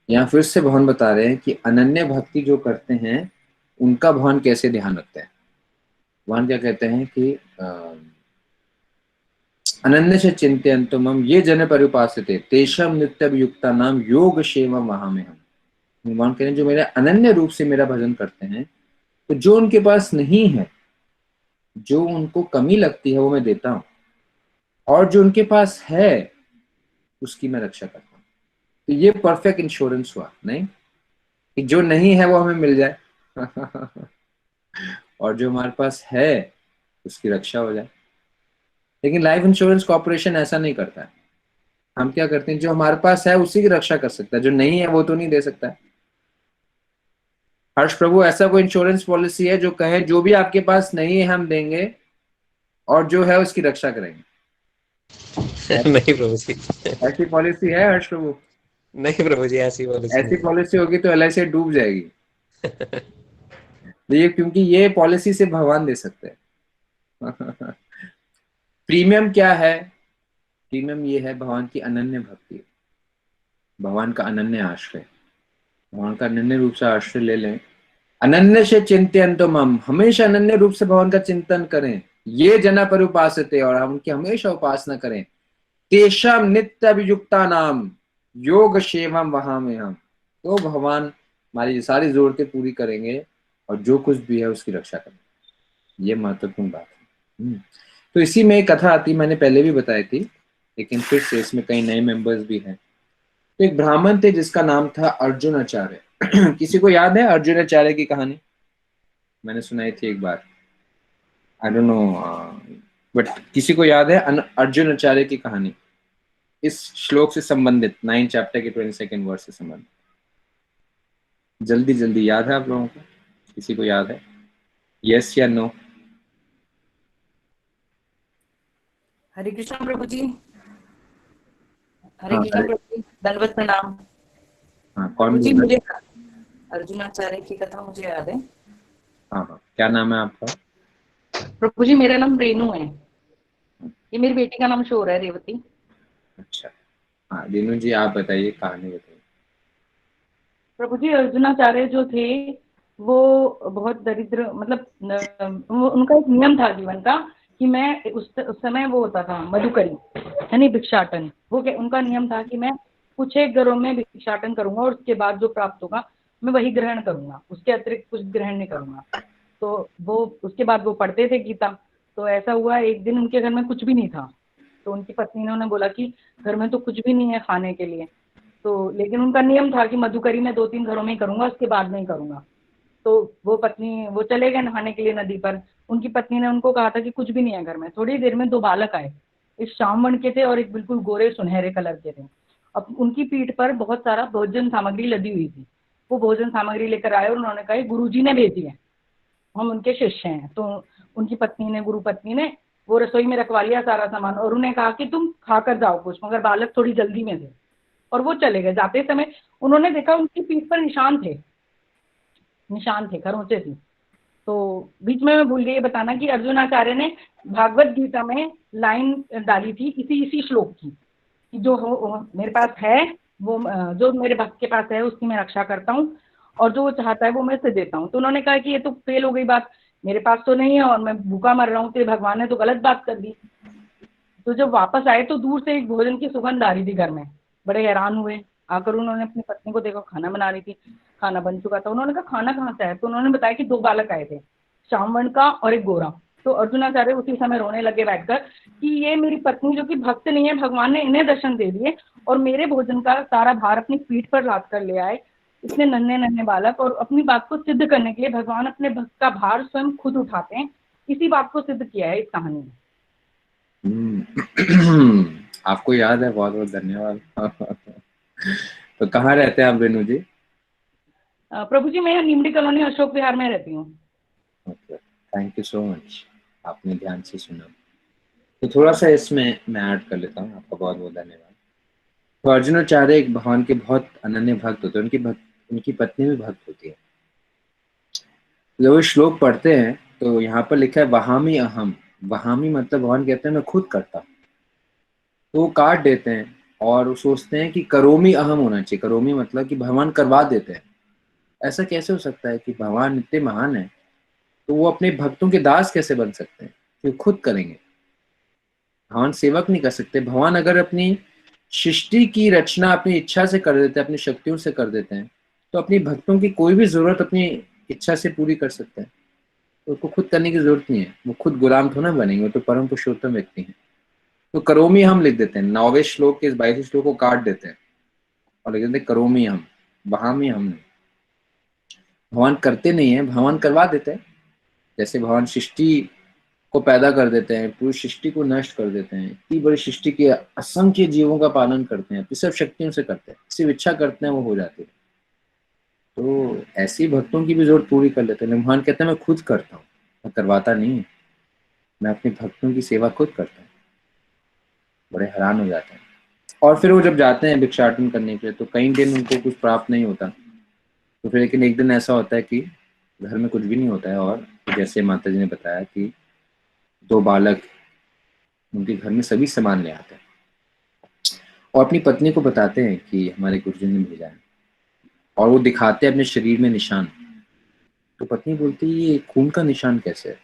यहाँ फिर से भगवान बता रहे हैं कि अनन्य भक्ति जो करते हैं उनका भगवान कैसे ध्यान रखते हैं। भगवान क्या कहते हैं कि अनन्य से चिंतयन्तो मम ये जन परिउपासते तेषां नित्ययुक्ता नाम योग क्षेम वहाम्यहम्। भगवान कह रहे हैं जो मेरा अनन्य रूप से मेरा भजन करते हैं, तो जो उनके पास नहीं है, जो उनको कमी लगती है वो मैं देता हूँ, और जो उनके पास है उसकी मैं रक्षा करता हूँ। तो ये परफेक्ट इंश्योरेंस हुआ, नहीं कि जो नहीं है वो हमें मिल जाए और जो हमारे पास है उसकी रक्षा हो जाए। लेकिन लाइफ इंश्योरेंस कॉर्पोरेशन ऐसा नहीं करता है। हम क्या करते हैं, जो हमारे पास है उसी की रक्षा कर सकता है, जो नहीं है वो तो नहीं दे सकता है। हर्ष प्रभु, ऐसा कोई इंश्योरेंस पॉलिसी है जो कहे जो भी आपके पास नहीं है हम देंगे और जो है उसकी रक्षा करेंगे? नहीं प्रभु जी, ऐसी पॉलिसी है हर्ष प्रभु? नहीं प्रभु जी, ऐसी पॉलिसी ऐसी नहीं पॉलिसी होगी तो एलआईसी डूब जाएगी। ये क्योंकि ये पॉलिसी से भगवान दे सकते हैं। प्रीमियम क्या है? प्रीमियम ये है भगवान की अनन्य भक्ति, भगवान का अनन्य आश्रय। भगवान का अनन्य रूप से आश्रय ले लें। अनन्य से चिंतयन्तो मम, हमेशा अनन्य रूप से भगवान का चिंतन करें। ये जना पर उपासते, और हम उनकी हमेशा उपासना करें। तेषाम नित्य अभियुक्ता नाम योग क्षेमम वहां में हम, तो भगवान हमारी सारी जरूरतें पूरी करेंगे और जो कुछ भी है उसकी रक्षा करेंगे। ये महत्वपूर्ण बात है। तो इसी में एक कथा आती, मैंने पहले भी बताई थी लेकिन फिर से इसमें कई नए मेंबर्स भी हैं। तो एक ब्राह्मण थे जिसका नाम था अर्जुनाचार्य। किसी को याद है अर्जुनाचार्य की कहानी? मैंने सुनाई थी एक बार, आई डोंट नो, बट किसी को याद है अर्जुनाचार्य की कहानी? इस श्लोक से संबंधित 9 चैप्टर के 22 वर्स से संबंधित। जल्दी जल्दी याद है आप लोगों को? किसी को याद है? यस या नो? हरे कृष्ण प्रभु जी। हरे हाँ, कृष्ण प्रभु जी, दंडवत प्रणाम। हाँ, कौन प्रभु जी, बोल रहा है? मुझे अर्जुनाचार्य की कथा मुझे याद है। हाँ हाँ, क्या नाम है आपका? प्रभु जी, मेरा नाम रेनू है। ये मेरी बेटी का नाम शोर है, रेवती। अच्छा, हाँ रेनू जी, आप बताइए, कहानी बताइए। प्रभु जी, अर्जुनाचार्य जो थे वो बहुत दरिद्र, मतलब उनका एक नियम था जीवन का कि मैं उस समय वो होता था मधुकरी, यानी भिक्षाटन। वो उनका नियम था कि मैं कुछ एक घरों में भिक्षाटन करूंगा और उसके बाद जो प्राप्त होगा मैं वही ग्रहण करूंगा, उसके अतिरिक्त कुछ ग्रहण नहीं करूंगा। तो वो उसके बाद वो पढ़ते थे गीता। तो ऐसा हुआ एक दिन उनके घर में कुछ भी नहीं था, तो उनकी पत्नी ने उन्हें बोला कि घर में तो कुछ भी नहीं है खाने के लिए। तो लेकिन उनका नियम था कि मधुकरी मैं 2-3 घरों में ही करूंगा, उसके बाद नहीं करूंगा। तो वो चले गए नहाने के लिए नदी पर। उनकी पत्नी ने उनको कहा था कि कुछ भी नहीं है घर में। थोड़ी देर में 2 बालक आए, एक श्याम वर्ण के थे और एक बिल्कुल गोरे सुनहरे कलर के थे। अब उनकी पीठ पर बहुत सारा भोजन सामग्री लदी हुई थी। वो भोजन सामग्री लेकर आए और उन्होंने कहा गुरुजी ने भेजी है, हम उनके शिष्य हैं। तो उनकी पत्नी ने, गुरु पत्नी ने, वो रसोई में रखवा लिया सारा सामान और उन्हें कहा कि तुम खाकर जाओ कुछ। मगर बालक थोड़ी जल्दी में थे और वो चले गए। जाते समय उन्होंने देखा उनकी पीठ पर निशान थे, खरोंचे थी। तो बीच में मैं भूल गई बताना कि अर्जुनाचार्य ने भागवत गीता में लाइन डाली थी इसी श्लोक की कि जो मेरे पास है वो, जो मेरे भक्त के पास है उसकी मैं रक्षा करता हूँ और जो वो चाहता है वो मैं उसे देता हूँ। तो उन्होंने कहा कि ये तो फेल हो गई बात, मेरे पास तो नहीं है और मैं भूखा मर रहा हूँ, तो भगवान ने तो गलत बात कर दी। तो जब वापस आए तो दूर से एक भोजन की सुगंध आ रही थी घर में। बड़े हैरान हुए। आकर उन्होंने अपनी पत्नी को देखा, खाना बना रही थी, खाना बन चुका था। उन्होंने कहा खाना कहाँ से आया? तो उन्होंने बताया कि 2 बालक आए थे, श्याम वर्ण का और एक गोरा। तो अर्जुनाचार्य उसी समय रोने लगे बैठकर कि ये मेरी पत्नी जो कि भक्त नहीं है, भगवान ने इन्हें दर्शन दे दिए और मेरे भोजन का सारा भार अपनी पीठ पर लाद कर ले आए, इतने नन्हे नन्हे बालक। और अपनी बात को सिद्ध करने के लिए भगवान अपने भक्त का भार स्वयं खुद उठाते हैं। इसी बात को सिद्ध किया है इस कहानी में। आपको याद है, बहुत बहुत धन्यवाद। तो कहाँ रहते हैं आप रेनू जी? प्रभु जी, मैं नीमड़ी कॉलोनी अशोक विहार में रहती हूँ। थैंक यू सो मच, आपने ध्यान से सुना। तो थोड़ा सा इसमें मैं ऐड कर लेता हूँ। आपका बहुत बहुत धन्यवाद। तो अर्जुनाचार्य एक भगवान के बहुत अनन्य भक्त होते हैं। उनकी पत्नी भी भक्त होती है। जब वो श्लोक पढ़ते हैं तो यहाँ पर लिखा है वहामी अहम। वहामी मतलब भगवान कहते हैं मैं खुद करता हूँ। तो वो काट देते हैं और वो सोचते हैं कि करोमी अहम होना चाहिए। करोमी मतलब कि भगवान करवा देते हैं। ऐसा कैसे हो सकता है कि भगवान इतने महान है तो वो अपने भक्तों के दास कैसे बन सकते हैं कि खुद करेंगे? भगवान सेवक नहीं कर सकते। भगवान अगर अपनी सृष्टि की रचना अपनी इच्छा से कर देते हैं, अपनी शक्तियों से कर देते हैं, तो अपनी भक्तों की कोई भी जरूरत अपनी इच्छा से पूरी कर सकते हैं। तो उनको खुद करने की जरूरत नहीं है। वो खुद गुलाम थोड़ा बनेंगे, वो तो परम पुरुषोत्तम व्यक्ति हैं। तो करोमी हम लिख देते हैं, 9वें श्लोक के इस 22वें श्लोक को काट देते हैं और लिख देते हैं करोमी हम, बहामी हम नहीं। भगवान करते नहीं है, भगवान करवा देते हैं। जैसे भगवान सृष्टि को पैदा कर देते हैं, पूरी सृष्टि को नष्ट कर देते हैं, इतनी बड़ी सृष्टि के असंख्य जीवों का पालन करते हैं, सब शक्तियों से करते हैं, सिर्फ इच्छा करते हैं वो हो जाती है। तो ऐसी भक्तों की भी जरूरत पूरी कर लेते हैं। भगवान कहते हैं मैं खुद करता हूँ, मैं करवाता नहीं, मैं अपने भक्तों की सेवा खुद करता हूँ। बड़े हैरान हो जाते हैं। और फिर वो जब जाते हैं भिक्षाटन करने के लिए तो कई दिन उनको कुछ प्राप्त नहीं होता, तो फिर लेकिन एक दिन ऐसा होता है कि घर में कुछ भी नहीं होता है, और जैसे माता जी ने बताया कि 2 बालक उनके घर में सभी सामान ले आते हैं और अपनी पत्नी को बताते हैं कि हमारे गुरुजी ने भेजा है, और वो दिखाते हैं अपने शरीर में निशान। तो पत्नी बोलती है ये खून का निशान कैसे है?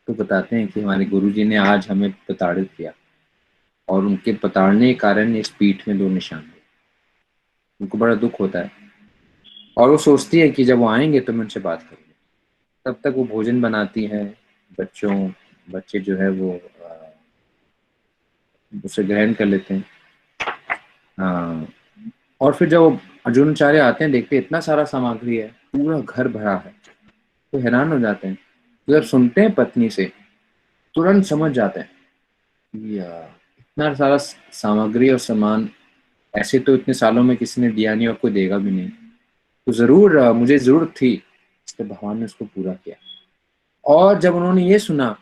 तो बताते हैं कि हमारे गुरुजी ने आज हमें प्रताड़ित किया और उनके प्रताड़ने के कारण इस पीठ में 2 निशान हुए। उनको बड़ा दुख होता है और वो सोचती है कि जब वो आएंगे तो मैं उनसे बात करूँगी। तब तक वो भोजन बनाती है, बच्चे जो है वो उसे ग्रहण कर लेते हैं। और फिर जब अर्जुनाचार्य आते हैं, देखते हैं इतना सारा सामग्री है, पूरा घर भरा है, तो हैरान हो जाते हैं। तो जब सुनते हैं पत्नी से तुरंत समझ जाते हैं कि इतना सारा सामग्री और सामान ऐसे तो इतने सालों में किसी ने दिया नहीं और कोई देगा भी नहीं, तो जरूर मुझे जरूरत थी, इसलिए भगवान ने उसको पूरा किया। और जब उन्होंने ये सुना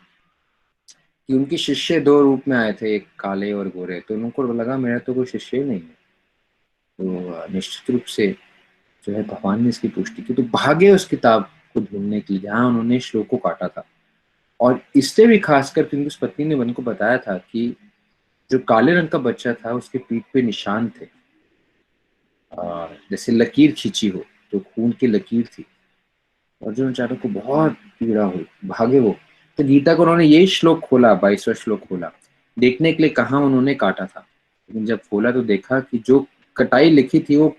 कि उनके शिष्य 2 रूप में आए थे, एक काले और गोरे, तो उनको लगा मेरा तो कोई शिष्य ही नहीं है। तो निश्चित रूप से जो है भगवान ने इसकी पुष्टि की, तो भागे उस किताब को ढूंढने के लिए जहाँ उन्होंने श्लोक को काटा था। और इससे भी खासकर क्योंकि उस पत्नी ने उनको बताया था कि जो काले रंग का बच्चा था उसके पीठ पे निशान थे, जैसे लकीर खींची हो, तो खून की लकीर थी। अर्जुनाचार्य को बहुत पीड़ा हुई, भागे वो। तो गीता को उन्होंने यही श्लोक खोला, 22वां श्लोक खोला, देखने के लिए कहाँ उन्होंने काटा था। लेकिन जब खोला तो देखा कि जो कटाई लिखी थी वो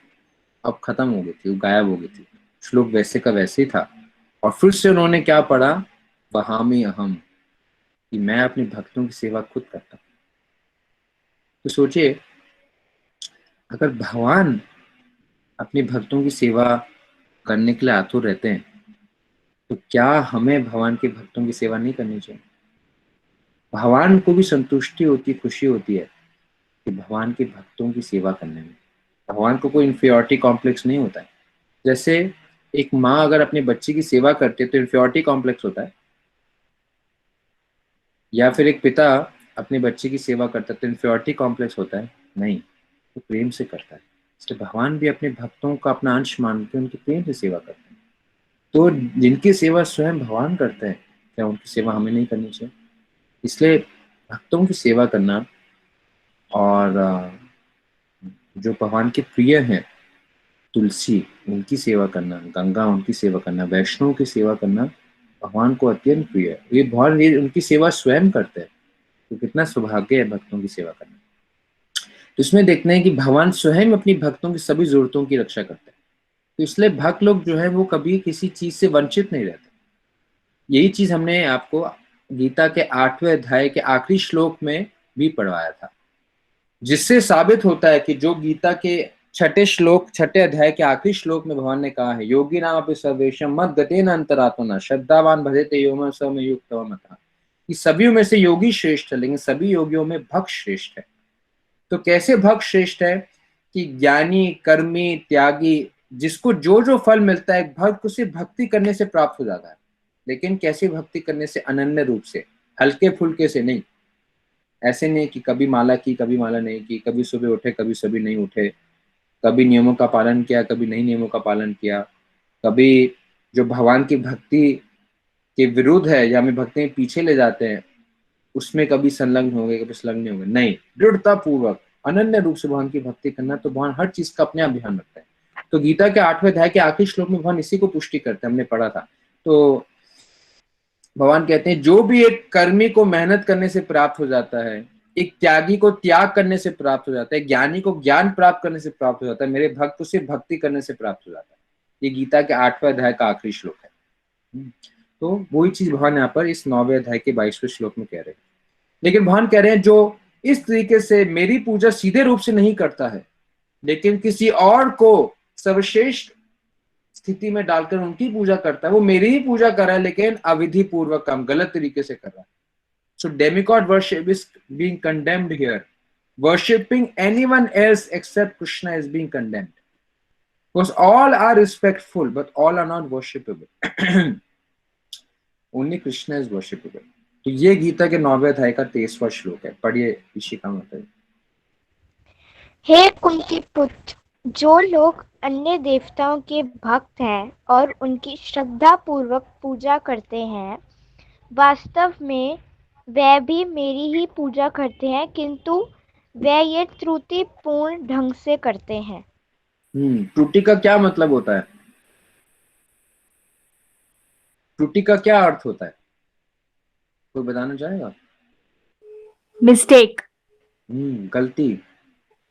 अब खत्म हो गई थी, वो गायब हो गई थी, श्लोक वैसे का वैसे ही था। और फिर से उन्होंने क्या पढ़ा, बहामी अहम, कि मैं अपने भक्तों की सेवा खुद करता हूँ। तो सोचिए अगर भगवान अपने भक्तों की सेवा करने के लिए आतुर रहते हैं तो क्या हमें भगवान के भक्तों की सेवा नहीं करनी चाहिए? भगवान को भी संतुष्टि होती, खुशी होती है कि भगवान के भक्तों की सेवा करने में। भगवान को कोई इंफीरियरिटी कॉम्प्लेक्स नहीं होता है। जैसे एक माँ अगर अपने बच्चे की सेवा करती है तो इंफीरियरिटी कॉम्प्लेक्स होता है, या फिर एक पिता अपने बच्चे की सेवा करता है तो इंफीरियरिटी कॉम्प्लेक्स होता है? नहीं, वो प्रेम से करता है। इसलिए भगवान भी अपने भक्तों का अपना अंश मान के उनकी प्रेम से सेवा करते हैं। तो जिनकी सेवा स्वयं भगवान करते हैं, क्या उनकी सेवा हमें नहीं करनी चाहिए? इसलिए भक्तों की सेवा करना, और जो भगवान के प्रिय हैं, तुलसी उनकी सेवा करना, गंगा उनकी सेवा करना, वैष्णव की सेवा करना भगवान को अत्यंत प्रिय है। ये भगवान ये उनकी सेवा स्वयं करते हैं, तो कितना सौभाग्य है भक्तों की सेवा करना। तो इसमें देखते हैं कि भगवान स्वयं अपनी भक्तों की सभी जरूरतों की रक्षा करते हैं। तो इसलिए भक्त लोग जो है वो कभी किसी चीज से वंचित नहीं रहते। यही चीज हमने आपको गीता के 8वें अध्याय के आखिरी श्लोक में भी पढ़वाया था, जिससे साबित होता है कि जो गीता के 6 अध्याय के आखिरी श्लोक में भगवान ने कहा है, योगी नाम अपि सर्वेशम मद गतेन अंतरात्मना श्रद्धावान भजते यो मां स मयि युक्तः, कि सभी में से योगी श्रेष्ठ है, लेकिन सभी योगियों में भक्त श्रेष्ठ है। तो कैसे भक्त श्रेष्ठ है? कि ज्ञानी, कर्मी, त्यागी, जिसको जो जो फल मिलता है भक्त को सिर्फ भक्ति करने से प्राप्त हो जाता है। लेकिन कैसे भक्ति करने से? अनन्य रूप से, हल्के फुल्के से नहीं। ऐसे नहीं कि कभी माला की कभी माला नहीं की, कभी सुबह उठे कभी सुबह नहीं उठे, कभी नियमों का पालन किया कभी नहीं नियमों का पालन किया, कभी जो भगवान की भक्ति के विरुद्ध है या हमें भक्ति में पीछे ले जाते हैं उसमें कभी संलग्न हो गए कभी संलग्न नहीं हो गए। नहीं, दृढ़ता पूर्वक अनन्य रूप से भगवान की भक्ति करना। तो भगवान हर चीज का अपने आप ध्यान रखता है। तो गीता के 8वें अध्याय के आखिरी श्लोक में भगवान इसी को पुष्टि करते हैं, हमने पढ़ा था। तो भगवान कहते हैं जो भी एक कर्मी को मेहनत करने से प्राप्त हो जाता है, एक त्यागी को त्याग करने से प्राप्त हो जाता है, ज्ञानी को ज्ञान प्राप्त करने से प्राप्त हो जाता है, मेरे भक्त को सिर्फ भक्ति करने से प्राप्त हो जाता है। ये गीता के 8वें अध्याय का आखिरी श्लोक है। तो वही चीज भगवान यहाँ पर इस 9वें अध्याय के 22वें श्लोक में कह रहे हैं। लेकिन भगवान कह रहे हैं जो इस तरीके से मेरी पूजा सीधे रूप से नहीं करता है, लेकिन किसी और को सर्वश्रेष्ठ स्थिति में डालकर उनकी पूजा करता है, वो मेरी ही पूजा कर रहा है, लेकिन अविधि पूर्वक काम, गलत तरीके से कर रहा है। So demigod worship is being condemned here. Worshipping anyone else except Krishna is being condemned. Because all are respectful, but all are not worshipable. Only Krishna is worshipable. तो ये गीता के 9वें अध्याय का 23वां श्लोक है. पढ़िए ऋषिका माता. हे कुंती पुत्र, जो लोग अन्य देवताओं के भक्त हैं और उनकी श्रद्धा पूर्वक पूजा करते हैं, वास्तव में वे भी मेरी ही पूजा करते हैं, किंतु वे ये त्रुटिपूर्ण ढंग से करते हैं. त्रुटि का क्या मतलब होता है? त्रुटि का क्या अर्थ होता है? कोई बताना चाहेगा? मिस्टेक. गलती.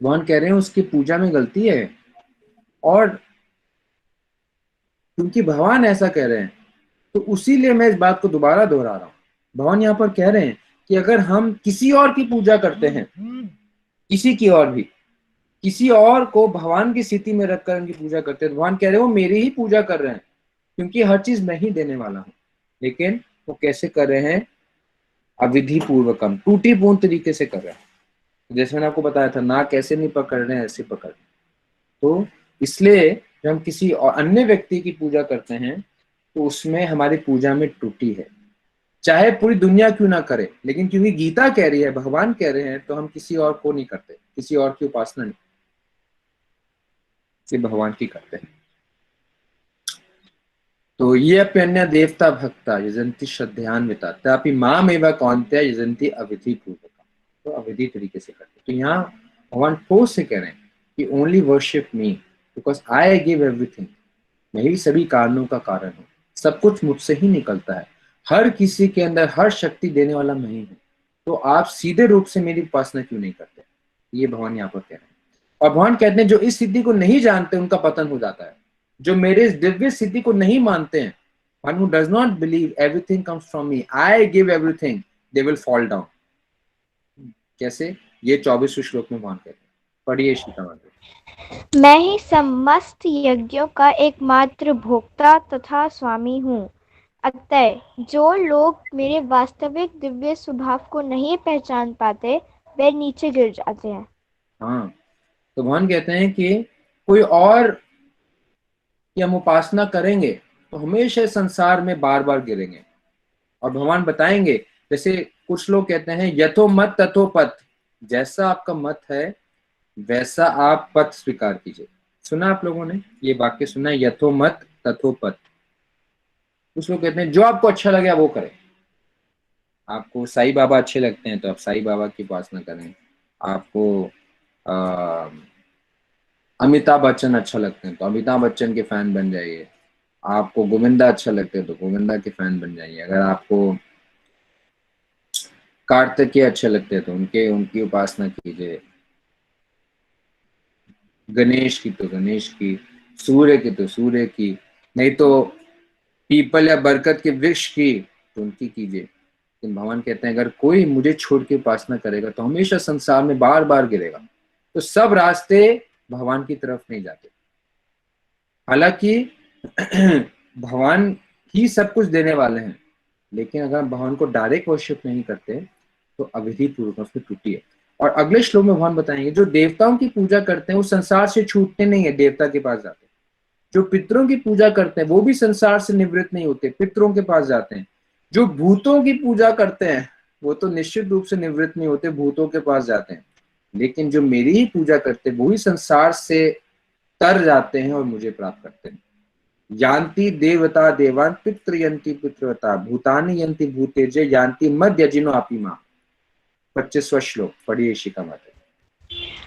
भगवान कह रहे हैं उसकी पूजा में गलती है, और क्योंकि भगवान ऐसा कह रहे हैं तो उसीलिए मैं इस बात को दोबारा दोहरा रहा हूं. भगवान यहाँ पर कह रहे हैं कि अगर हम किसी और की पूजा करते हैं, किसी की और भी, किसी और को भगवान की स्थिति में रखकर उनकी पूजा करते हैं, भगवान कह रहे हैं वो मेरी ही पूजा कर रहे हैं, क्योंकि हर चीज मैं ही देने वाला हूं. लेकिन वो कैसे कर रहे हैं? अविधि पूर्वकम, टूटीपूर्ण तरीके से कर रहे हैं. जैसे मैंने आपको बताया था, ना कैसे नहीं पकड़ रहे हैं, ऐसे पकड़. तो इसलिए जब हम किसी और अन्य व्यक्ति की पूजा करते हैं तो उसमें हमारी पूजा में त्रुटि है, चाहे पूरी दुनिया क्यों ना करे, लेकिन क्योंकि गीता कह रही है, भगवान कह रहे हैं, तो हम किसी और को नहीं करते, किसी और की उपासना नहीं, सिर्फ भगवान की करते हैं. तो ये अन्य देवता भक्ता यजंती श्रद्धान्विता तापि माम एव कौन्तेय यजंती अविधि पूर्वक. तो अविधि तरीके से करते. तो यहाँ भगवान ठोस से कह रहे हैं कि only worship me because I give everything. मैं ही सभी कारणों का कारण हूँ, सब कुछ मुझसे ही निकलता है, हर किसी के अंदर हर शक्ति देने वाला मैं ही हूँ. तो आप सीधे रूप से मेरी उपासना क्यों नहीं करते? ये भगवान यहाँ पर कह रहे हैं. और भगवान कहते हैं जो इस सिद्धि को नहीं जानते उनका पतन हो जाता है. जो मेरे इस दिव्य सिद्धि को नहीं मानते हैं, one who does not believe everything comes from me, I give everything, they will fall down. कैसे? ये 24वें श्लोक में भगवान कहते हैं. पढ़िए शीता माता. मैं ही समस्त यज्ञों का एकमात्र भोक्ता तथा स्वामी हूँ. अतः जो लोग मेरे वास्तविक दिव्य स्वभाव को नहीं पहचान पाते, वे नीचे गिर जाते हैं. हाँ, तो भगवान कहते हैं कि कोई और की हम उपासना करेंगे तो हमेशा संसार में बार बार गिरेंगे. और भगवान बताएंगे, जैसे कुछ लोग कहते हैं यथो मत तथो पथ, जैसा आपका मत है वैसा आप पथ स्वीकार कीजिए. सुना आप लोगों ने ये वाक्य सुना है, यथो मत तथो पथ. कुछ लोग कहते हैं जो आपको अच्छा लगे वो करें. आपको साईं बाबा अच्छे लगते हैं तो आप साईं बाबा की उपासना करें. आपको अमिताभ बच्चन अच्छा लगते हैं तो अमिताभ बच्चन के फैन बन जाइए. आपको गोविंदा अच्छा लगते हैं तो गोविंदा के फैन बन जाइए. अगर आपको कार्तिकेय अच्छे लगते हैं तो उनकी उपासना कीजिए. गणेश की तो गणेश की, सूर्य की तो सूर्य की, नहीं तो पीपल या बरकत के वृक्ष की तो उनकी कीजिए. लेकिन भगवान कहते हैं अगर कोई मुझे छोड़ के उपासना करेगा तो हमेशा संसार में बार बार गिरेगा. तो सब रास्ते भगवान की तरफ नहीं जाते. हालांकि भगवान ही सब कुछ देने वाले हैं, लेकिन अगर भगवान को डायरेक्ट वर्शिप नहीं करते तो अविधि पूर्वक उसमें त्रुटि है. और अगले श्लोक में भगवान बताएंगे जो देवताओं की पूजा करते हैं वो संसार से छूटते नहीं है, देवता के पास जाते हैं. जो पितरों की पूजा करते हैं वो भी संसार से निवृत्त नहीं होते, पितरों के पास जाते हैं. जो भूतों की पूजा करते हैं वो तो निश्चित रूप से निवृत्त नहीं होते, भूतों के पास जाते हैं. लेकिन जो मेरी ही पूजा करते हैं वो ही संसार से तर जाते हैं और मुझे प्राप्त करते हैं. यान्ति देवता देवान पितृयन्ति पितृवता भूतानि यन्ति भूतेजे यान्ति मध्यजिनो अपि मां. 25वां श्लोक पढ़िए ऋषिका माता.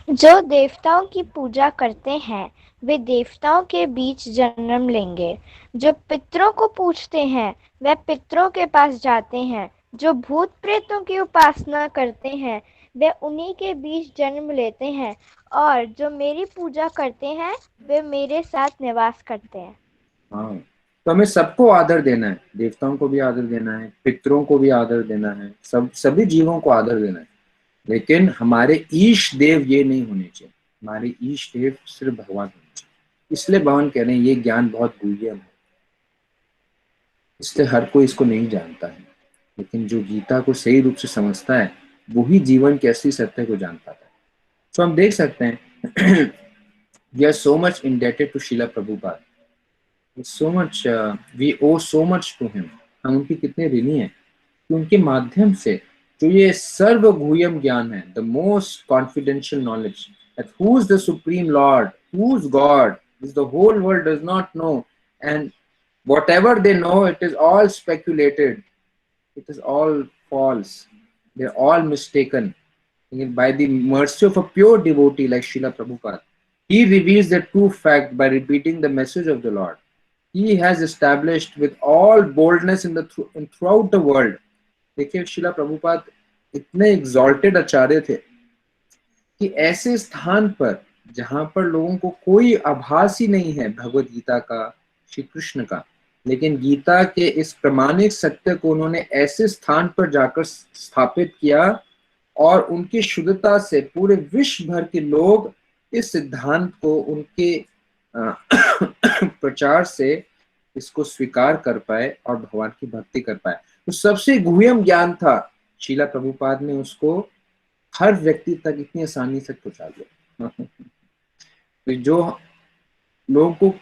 जो देवताओं की पूजा करते हैं वे देवताओं के बीच जन्म लेंगे. जो पितरों को पूजते हैं वे पितरों के पास जाते हैं. जो भूत प्रेतों की उपासना करते हैं वे उन्हीं के बीच जन्म लेते हैं. और जो मेरी पूजा करते हैं वे मेरे साथ निवास करते हैं. हाँ, तो हमें सबको आदर देना है. देवताओं को भी आदर देना है, पितरों को भी आदर देना है, सभी जीवों को आदर देना है. लेकिन हमारे ईश देव ये नहीं होने चाहिए, हमारे ईश देव सिर्फ भगवान होने चाहिए। इसलिए भगवान कह रहे हैं ये ज्ञान बहुत गुह्यम है, इसलिए हर कोई इसको नहीं जानता है, लेकिन जो गीता को सही रूप से समझता है वही जीवन के असली सत्य को जान पाता है। तो हम देख सकते हैं we are so much indebted to Srila Prabhupada, so much we owe so much to him. हम उनके कितने ऋणी हैं कि उनके माध्यम से जो ये सर्वगुह्यम ज्ञान है, the most confidential knowledge that who is the supreme lord, who's god, is the whole world does not know, and whatever they know it is all speculated, it is all false, they're all mistaken. By the mercy of a pure devotee like Srila Prabhupada, he reveals the true fact by repeating the message of the Lord. He has established with all boldness in throughout the world. देखिए शिला प्रभुपाद इतने exalted आचार्य थे कि ऐसे स्थान पर जहां पर लोगों को कोई आभास ही नहीं है भगवत गीता का, श्री कृष्ण का, लेकिन गीता के इस प्रमाणिक सत्य को उन्होंने ऐसे स्थान पर जाकर स्थापित किया और उनकी शुद्धता से पूरे विश्व भर के लोग इस सिद्धांत को उनके प्रचार से इसको स्वीकार कर पाए और भगवान की भक्ति कर पाए। तो सबसे गुह्यम ज्ञान था, शीला प्रभुपाद ने उसको हर व्यक्ति तक इतनी आसानी से पहुंचा दिया। तो जो लोगों को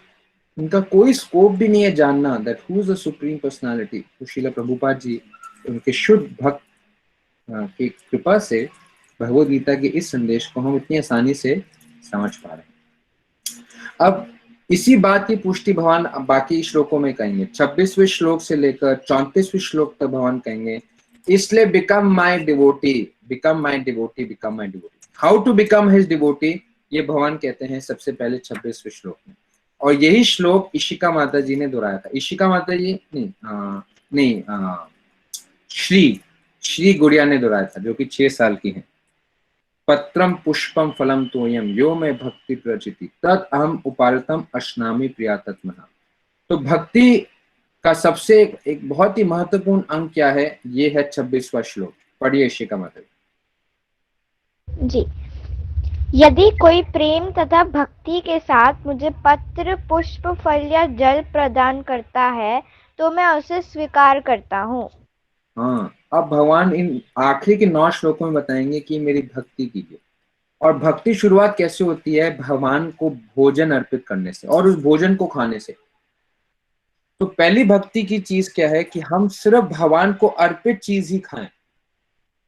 उनका कोई स्कोप भी नहीं है जानना that who is the supreme personality, तो शीला प्रभुपाद जी उनके शुद्ध भक्त की कृपा से भगवद गीता के इस संदेश को हम इतनी आसानी से समझ पा रहे हैं। अब इसी बात की पुष्टि भगवान बाकी श्लोकों में कहेंगे। 26वें श्लोक से लेकर 34वें श्लोक तक भगवान कहेंगे इसलिए become my devotee, become my devotee, become my devotee. How to become his devotee ये भगवान कहते हैं सबसे पहले 26वें श्लोक में, और यही श्लोक इशिका माता जी ने दोहराया था। इशिका माता जी श्री गुड़िया ने दोहराया था जो कि 6 साल की है। पत्रम पुष्पम फलम तोयम यो में भक्ति प्रचिति तत् अहम उपारतम अश्नामी प्रिया तत्मना। तो भक्ति का सबसे एक बहुत ही महत्वपूर्ण अंग क्या है, ये है 26वां श्लोक। पढ़िए इशिका माता जी। यदि कोई प्रेम तथा भक्ति के साथ मुझे पत्र, पुष्प, फल या जल प्रदान करता है तो मैं उसे स्वीकार करता हूँ। हाँ, अब भगवान इन आखिरी के 9 श्लोकों में बताएंगे कि मेरी भक्ति कीजिए। और भक्ति शुरुआत कैसे होती है, भगवान को भोजन अर्पित करने से और उस भोजन को खाने से। तो पहली भक्ति की चीज क्या है कि हम सिर्फ भगवान को अर्पित चीज ही खाएं।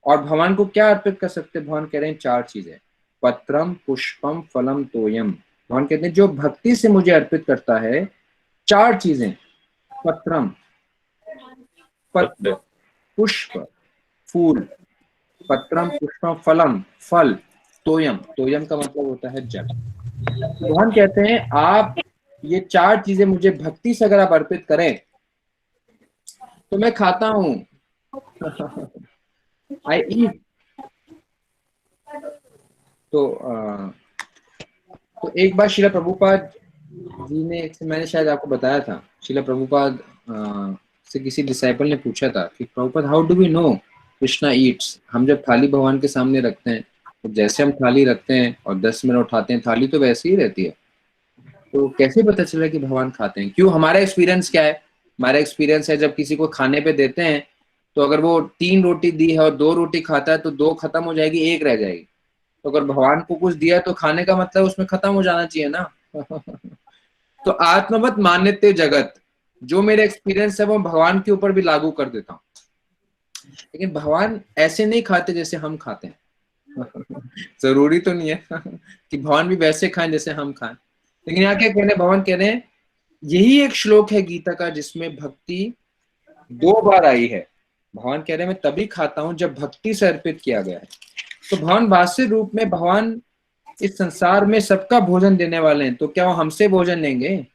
और भगवान को क्या अर्पित कर सकते हैं, भगवान कह रहे हैं 4 चीजें, पत्रम पुष्पम फलम तोयम। भगवान कहते हैं जो भक्ति से मुझे अर्पित करता है 4 चीजें, पत्रम पत्र, पुष्प फूल, पत्रम पुष्पम फलम फल, तोयम, तोयम का मतलब होता है जल। भगवान कहते हैं आप ये 4 चीजें मुझे भक्ति से अगर आप अर्पित करें तो मैं खाता हूं, आई ईट। तो एक बार शीला प्रभुपाद जी ने, मैंने शायद आपको बताया था, शीला प्रभुपाद से किसी डिसाइपल ने पूछा था कि Prabhupada how do we know Krishna eats. हम जब थाली भगवान के सामने रखते हैं तो जैसे हम थाली रखते हैं और 10 मिनट उठाते हैं थाली तो वैसे ही रहती है, तो कैसे पता चला कि भगवान खाते हैं? क्यों? हमारा एक्सपीरियंस क्या है, हमारा एक्सपीरियंस है जब किसी को खाने पे देते हैं तो अगर वो 3 रोटी दी है और 2 रोटी खाता है तो 2 खत्म हो जाएगी, 1 रह जाएगी। तो अगर भगवान को कुछ दिया तो खाने का मतलब उसमें खत्म हो जाना चाहिए ना। तो आत्मवत मान्यते जगत, जो मेरे एक्सपीरियंस है वो भगवान के ऊपर भी लागू कर देता हूँ। लेकिन भगवान ऐसे नहीं खाते जैसे हम खाते हैं। जरूरी तो नहीं है कि भगवान भी वैसे खाएं जैसे हम खाएं। लेकिन यहाँ क्या कह रहे हैं, भगवान कह रहे हैं यही एक श्लोक है गीता का जिसमें भक्ति 2 बार आई है। भगवान कह रहे हैं मैं तभी खाता हूं जब भक्ति से अर्पित किया गया है। तो भगवान वास्तविक रूप में भगवान इस संसार में सबका भोजन देने वाले हैं, तो क्या वो हमसे भोजन लेंगे?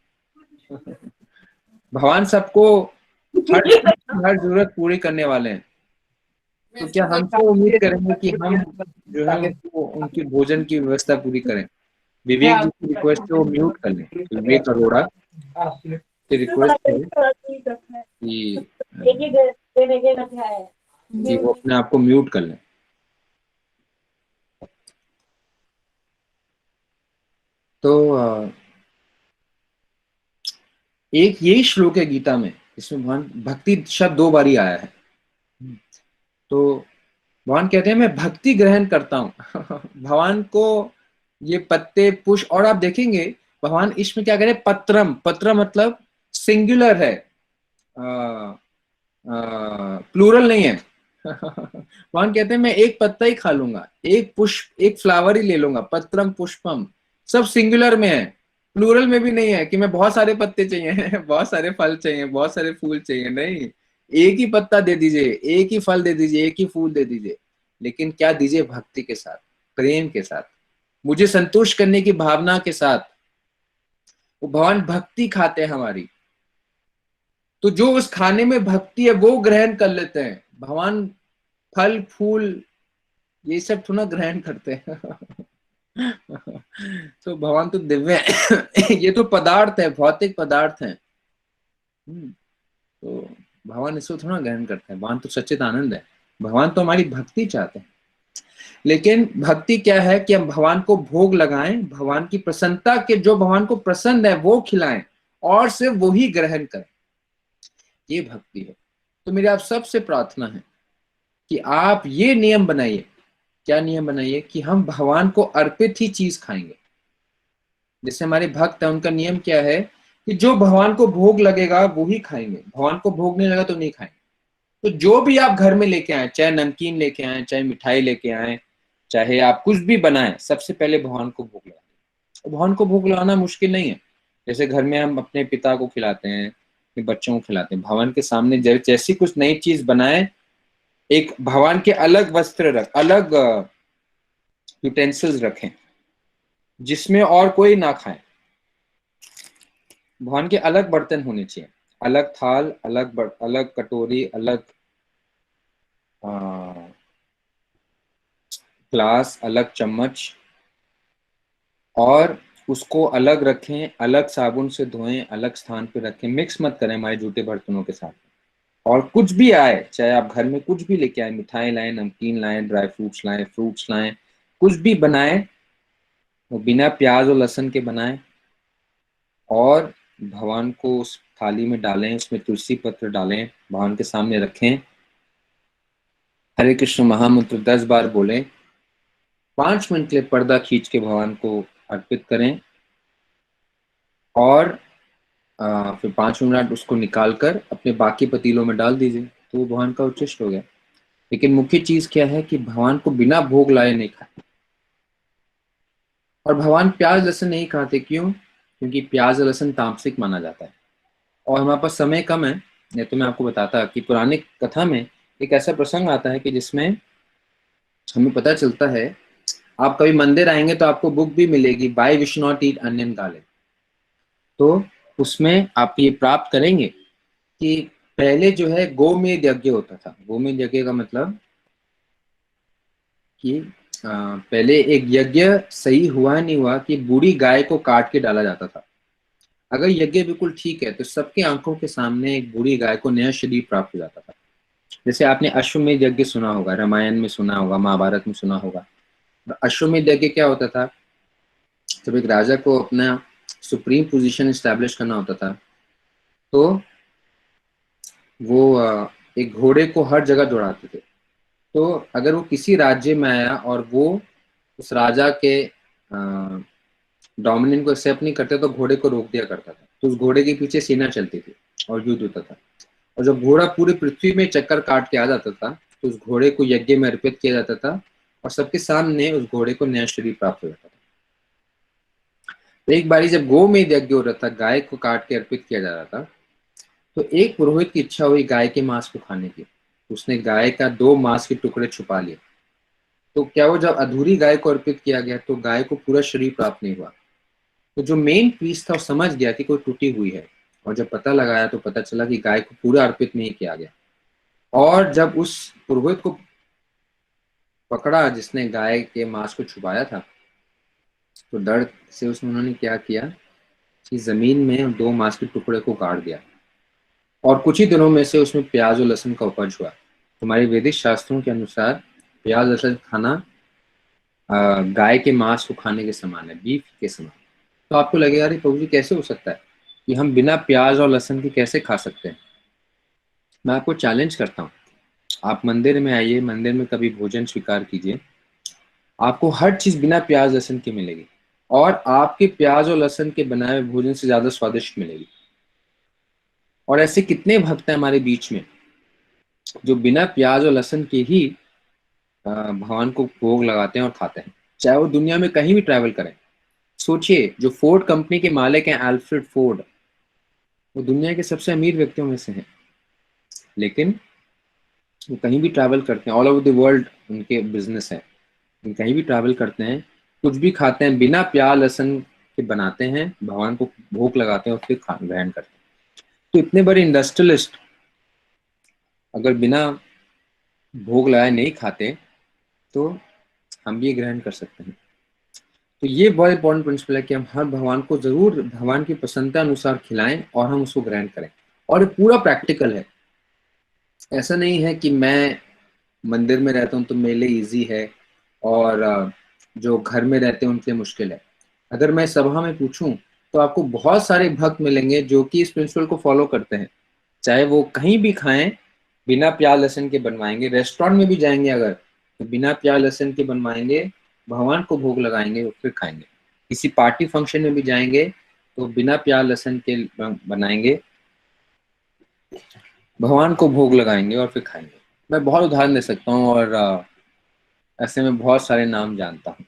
भगवान सबको हर जरूरत पूरी करने वाले हैं, तो क्या हमसे उम्मीद करेंगे कि हम जो है उनकी भोजन की व्यवस्था पूरी करें? विवेक जी की रिक्वेस्ट है वो म्यूट कर लें। विवेक अरोड़ा की रिक्वेस्ट है कि वो अपने आप को म्यूट कर लें। तो एक यही श्लोक है गीता में, इसमें भगवान भक्ति शब्द 2 बारी आया है। तो भगवान कहते हैं मैं भक्ति ग्रहण करता हूँ भगवान को ये पत्ते पुष्प, और आप देखेंगे भगवान इसमें क्या करें, पत्रम, पत्र मतलब सिंगुलर है, प्लूरल नहीं है भगवान कहते हैं मैं एक पत्ता ही खा लूंगा, एक पुष्प, एक फ्लावर ही ले लूंगा, पत्रम पुष्पम, सब सिंगुलर में है, प्लूरल में भी नहीं है कि मैं बहुत सारे पत्ते चाहिए बहुत सारे फल चाहिए, बहुत सारे फूल चाहिए, नहीं, एक ही पत्ता दे दीजिए, एक ही फल दे दीजिए, एक ही फूल दे दीजिए, लेकिन क्या दीजिए, भक्ति के साथ, प्रेम के साथ, मुझे संतुष्ट करने की भावना के साथ। वो भगवान भक्ति खाते हैं हमारी, तो जो उस खाने में भक्ति है वो ग्रहण कर लेते हैं। भगवान फल फूल ये सब थोड़ा ग्रहण करते हैं तो भगवान तो दिव्य है ये तो पदार्थ है, भौतिक पदार्थ है, तो भगवान इसको थोड़ा ग्रहण करते हैं। भगवान तो सच्चित आनंद है, भगवान तो हमारी भक्ति चाहते हैं। लेकिन भक्ति क्या है कि हम भगवान को भोग लगाएं, भगवान की प्रसन्नता के, जो भगवान को पसंद है वो खिलाएं और सिर्फ वो ही ग्रहण करें, ये भक्ति है। तो मेरी आप सबसे प्रार्थना है कि आप ये नियम बनाइए। क्या नियम बनाइए? कि हम भगवान को अर्पित ही चीज खाएंगे। जैसे हमारे भक्त है, उनका नियम क्या है कि जो भगवान को भोग लगेगा वो ही खाएंगे, भगवान को भोग नहीं लगा तो नहीं खाएंगे। तो जो भी आप घर में लेके आए, चाहे नमकीन लेके आए, चाहे मिठाई लेके आए, चाहे आप कुछ भी बनाएं, सबसे पहले भगवान को भोग लगाएं। भगवान को भोग लगाना मुश्किल नहीं है। जैसे घर में हम अपने पिता को खिलाते हैं, अपने बच्चों को खिलाते हैं, भगवान के सामने जैसी कुछ नई चीज बनाए, एक भगवान के अलग वस्त्र रख, अलग यूटेंसिल्स रखें जिसमें और कोई ना खाए। भगवान के अलग बर्तन होने चाहिए, अलग थाल, अलग कटोरी, अलग ग्लास, अलग चम्मच, और उसको अलग रखें, अलग साबुन से धोएं, अलग स्थान पे रखें, मिक्स मत करें हमारे जूठे बर्तनों के साथ। और कुछ भी आए, चाहे आप घर में कुछ भी लेके आए, मिठाई लाएं, नमकीन लाएं, ड्राई फ्रूट्स लाएं, फ्रूट्स लाएं, कुछ भी बनाएं, वो बिना प्याज और लहसुन के बनाएं और भगवान को उस थाली में डालें, उसमें तुलसी पत्र डालें, भगवान के सामने रखें, हरे कृष्ण महामंत्र 10 बार बोलें, 5 मिनट के लिए पर्दा खींच के भगवान को अर्पित करें और फिर 5 मिनट उसको निकालकर अपने बाकी पतीलों में डाल दीजिए, तो वो भगवान का उच्चिष्ट हो गया। लेकिन मुख्य चीज क्या है कि भगवान को बिना भोग लाए नहीं खाए। और भगवान प्याज लहसुन नहीं खाते, क्यों? क्योंकि प्याज और लहसुन तामसिक माना जाता है और हमारे पास समय कम है। नहीं तो मैं आपको बताता कि पुरानी कथा में एक ऐसा प्रसंग आता है कि जिसमें हमें पता चलता है, आप कभी मंदिर आएंगे तो आपको बुक भी मिलेगी, why we should not eat onion garlic. तो उसमें आप ये प्राप्त करेंगे कि पहले जो है गोमेद यज्ञ होता था। गोमेद यज्ञ का मतलब कि पहले एक यज्ञ सही हुआ नहीं हुआ कि बूढ़ी गाय को काट के डाला जाता था। अगर यज्ञ बिल्कुल ठीक है तो सबके आंखों के सामने एक बूढ़ी गाय को नया शरीर प्राप्त हो जाता था। जैसे आपने अश्वमेध यज्ञ सुना होगा, रामायण में सुना होगा, महाभारत में सुना होगा। अश्वमेध यज्ञ क्या होता था? जब एक राजा को अपना सुप्रीम पोजीशन एस्टैब्लिश करना होता था तो वो एक घोड़े को हर जगह दौड़ाते थे। तो अगर वो किसी राज्य में आया और वो उस राजा के डोमिनेंट को एक्सेप्ट नहीं करते तो घोड़े को रोक दिया करता था। तो उस घोड़े के पीछे सेना चलती थी और युद्ध होता था। और जब घोड़ा पूरी पृथ्वी में चक्कर काट के आ जाता था तो उस घोड़े को यज्ञ में अर्पित किया जाता था और सबके सामने उस घोड़े को नया शरीर प्राप्त हो जाता था। तो एक बारी जब गोमेध यज्ञ हो रहा था, गाय को काट के अर्पित किया जा रहा था, तो एक पुरोहित की इच्छा हुई गाय के मांस को खाने की। उसने गाय का 2 मांस के टुकड़े छुपा लिए। तो क्या वो जब अधूरी गाय को अर्पित किया गया तो गाय को पूरा शरीर प्राप्त नहीं हुआ। तो जो मेन पीस था वो समझ गया कि कोई टूटी हुई है, और जब पता लगाया तो पता चला कि गाय को पूरा अर्पित नहीं किया गया। और जब उस पुरोहित को पकड़ा जिसने गाय के मांस को छुपाया था, तो डर से उन्होंने क्या किया कि जमीन में 2 मांस के टुकड़े को गाड़ दिया और कुछ ही दिनों में से उसमें प्याज और लहसुन का उपज हुआ। हमारे वैदिक शास्त्रों के अनुसार प्याज लहसुन खाना गाय के मांस को खाने के समान है, बीफ के समान। तो आपको लगेगा अरे प्रभु जी कैसे हो सकता है कि हम बिना प्याज और लहसुन के कैसे खा सकते हैं। मैं आपको चैलेंज करता हूँ, आप मंदिर में आइए, मंदिर में कभी भोजन स्वीकार कीजिए, आपको हर चीज बिना प्याज लहसुन के मिलेगी और आपके प्याज और लहसुन के बनाए हुए भोजन से ज्यादा स्वादिष्ट मिलेगी। और ऐसे कितने भक्त हैं हमारे बीच में जो बिना प्याज और लहसुन के ही भगवान को भोग लगाते हैं और खाते हैं, चाहे वो दुनिया में कहीं भी ट्रैवल करें। सोचिए, जो फोर्ड कंपनी के मालिक हैं अल्फ्रेड फोर्ड, वो दुनिया के सबसे अमीर व्यक्तियों में से हैं, लेकिन वो कहीं भी ट्रैवल करते हैं, ऑल ओवर द वर्ल्ड उनके बिजनेस है, वो कहीं भी ट्रैवल करते हैं, कुछ भी खाते हैं बिना प्याज लहसुन के बनाते हैं, भगवान को भोग लगाते हैं और फिर ग्रहण करते हैं। तो इतने बड़े इंडस्ट्रियलिस्ट अगर बिना भोग लगाए नहीं खाते तो हम भी ग्रहण कर सकते हैं। तो ये बहुत इंपॉर्टेंट प्रिंसिपल है कि हम हर भगवान को जरूर भगवान की पसंदता अनुसार खिलाएं और हम उसको ग्रहण करें। और ये पूरा प्रैक्टिकल है, ऐसा नहीं है कि मैं मंदिर में रहता हूँ तो मेरे लिए ईजी है और जो घर में रहते हैं उनके लिए मुश्किल है। अगर मैं सभा में पूछूं तो आपको बहुत सारे भक्त मिलेंगे जो कि इस प्रिंसिपल को फॉलो करते हैं, चाहे वो कहीं भी खाएं बिना प्याज लहसुन के बनवाएंगे, रेस्टोरेंट में भी जाएंगे अगर तो बिना प्याज लहसुन के बनवाएंगे, भगवान को भोग लगाएंगे और फिर खाएंगे। किसी पार्टी फंक्शन में भी जाएंगे तो बिना प्याज लहसुन के बनाएंगे, भगवान को भोग लगाएंगे और फिर खाएंगे। मैं बहुत उदाहरण दे सकता हूँ और ऐसे में बहुत सारे नाम जानता हूँ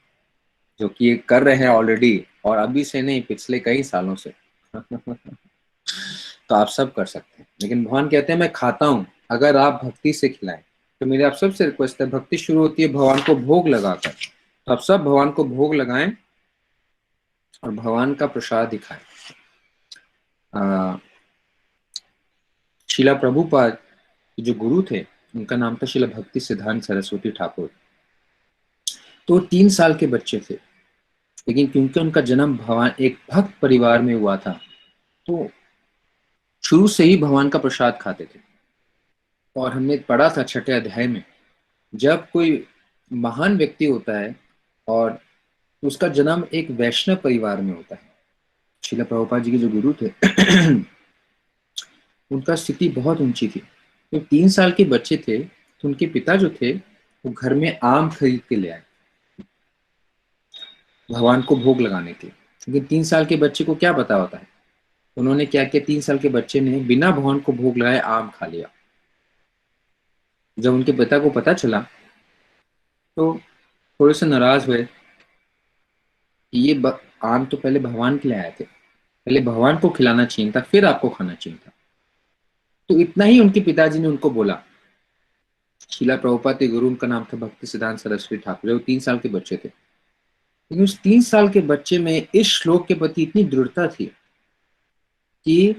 जो कि ये कर रहे हैं ऑलरेडी, और अभी से नहीं, पिछले कई सालों से। तो आप सब कर सकते हैं, लेकिन भगवान कहते हैं मैं खाता हूँ अगर आप भक्ति से खिलाएं। तो मेरी आप सबसे रिक्वेस्ट है, भक्ति शुरू होती है भगवान को भोग लगाकर, तो आप सब भगवान को भोग लगाएं और भगवान का प्रसाद दिखाएं। शिला प्रभुपाद जो गुरु थे उनका नाम था शिला भक्ति सिद्धांत सरस्वती ठाकुर। तो 3 साल के बच्चे थे, लेकिन क्योंकि उनका जन्म भगवान एक भक्त परिवार में हुआ था तो शुरू से ही भगवान का प्रसाद खाते थे। और हमने पढ़ा था 6ठे अध्याय में, जब कोई महान व्यक्ति होता है और उसका जन्म एक वैष्णव परिवार में होता है। शिला प्रभुपाद जी के जो गुरु थे उनका स्थिति बहुत ऊंची थी। तो 3 साल के बच्चे थे तो उनके पिता जो थे वो घर में आम खरीद के ले आए भगवान को भोग लगाने के लिए, क्योंकि 3 साल के बच्चे को क्या पता होता है। उन्होंने क्या किया, 3 साल के बच्चे ने बिना भगवान को भोग लगाए आम खा लिया। जब उनके पिता को पता चला तो थोड़े से नाराज हुए कि ये आम तो पहले भगवान के लिए आए थे, पहले भगवान को खिलाना चाहिए था, फिर आपको खाना चाहिए था। तो इतना ही उनके पिताजी ने उनको बोला। शिला प्रभुपाद के गुरु, उनका नाम था भक्ति सिद्धांत सरस्वती ठाकुर, वो 3 साल के बच्चे थे। लेकिन उस 3 साल के बच्चे में इस श्लोक के प्रति इतनी दृढ़ता थी कि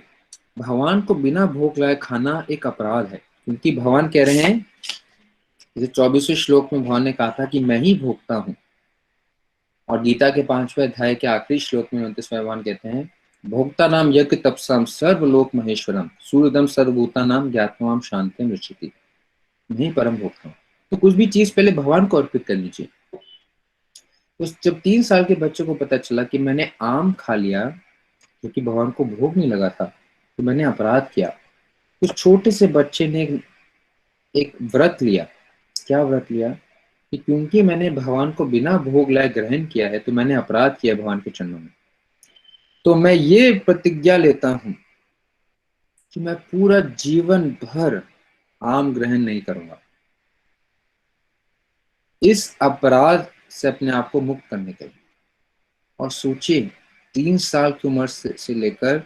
भगवान को बिना भोग लगाए खाना एक अपराध है, क्योंकि भगवान कह रहे हैं, जैसे 24वें श्लोक में भगवान ने कहा था कि मैं ही भोगता हूं, और गीता के 5वें अध्याय के आखिरी श्लोक में 29वें भगवान कहते हैं, भोक्ता नाम यज्ञ तपसाम सर्वलोक महेश्वरम सूर्यदम सर्वभूता नाम ज्ञात्वाम शांतिम ऋषिति, नहीं परम भोक्ता हूं। तो कुछ भी चीज पहले भगवान को अर्पित करनी चाहिए। तो जब 3 साल के बच्चे को पता चला कि मैंने आम खा लिया क्योंकि भगवान को भोग नहीं लगा था, तो मैंने अपराध किया। उस छोटे से बच्चे ने एक व्रत लिया। क्या व्रत लिया कि क्योंकि मैंने भगवान को बिना भोग लाए ग्रहण किया है तो मैंने अपराध किया भगवान के चरणों में, तो मैं ये प्रतिज्ञा लेता हूं कि मैं पूरा जीवन भर आम ग्रहण नहीं करूंगा। इस अपराध से अपने आप को मुक्त करने के लिए। और सोचिए, 3 साल की उम्र से लेकर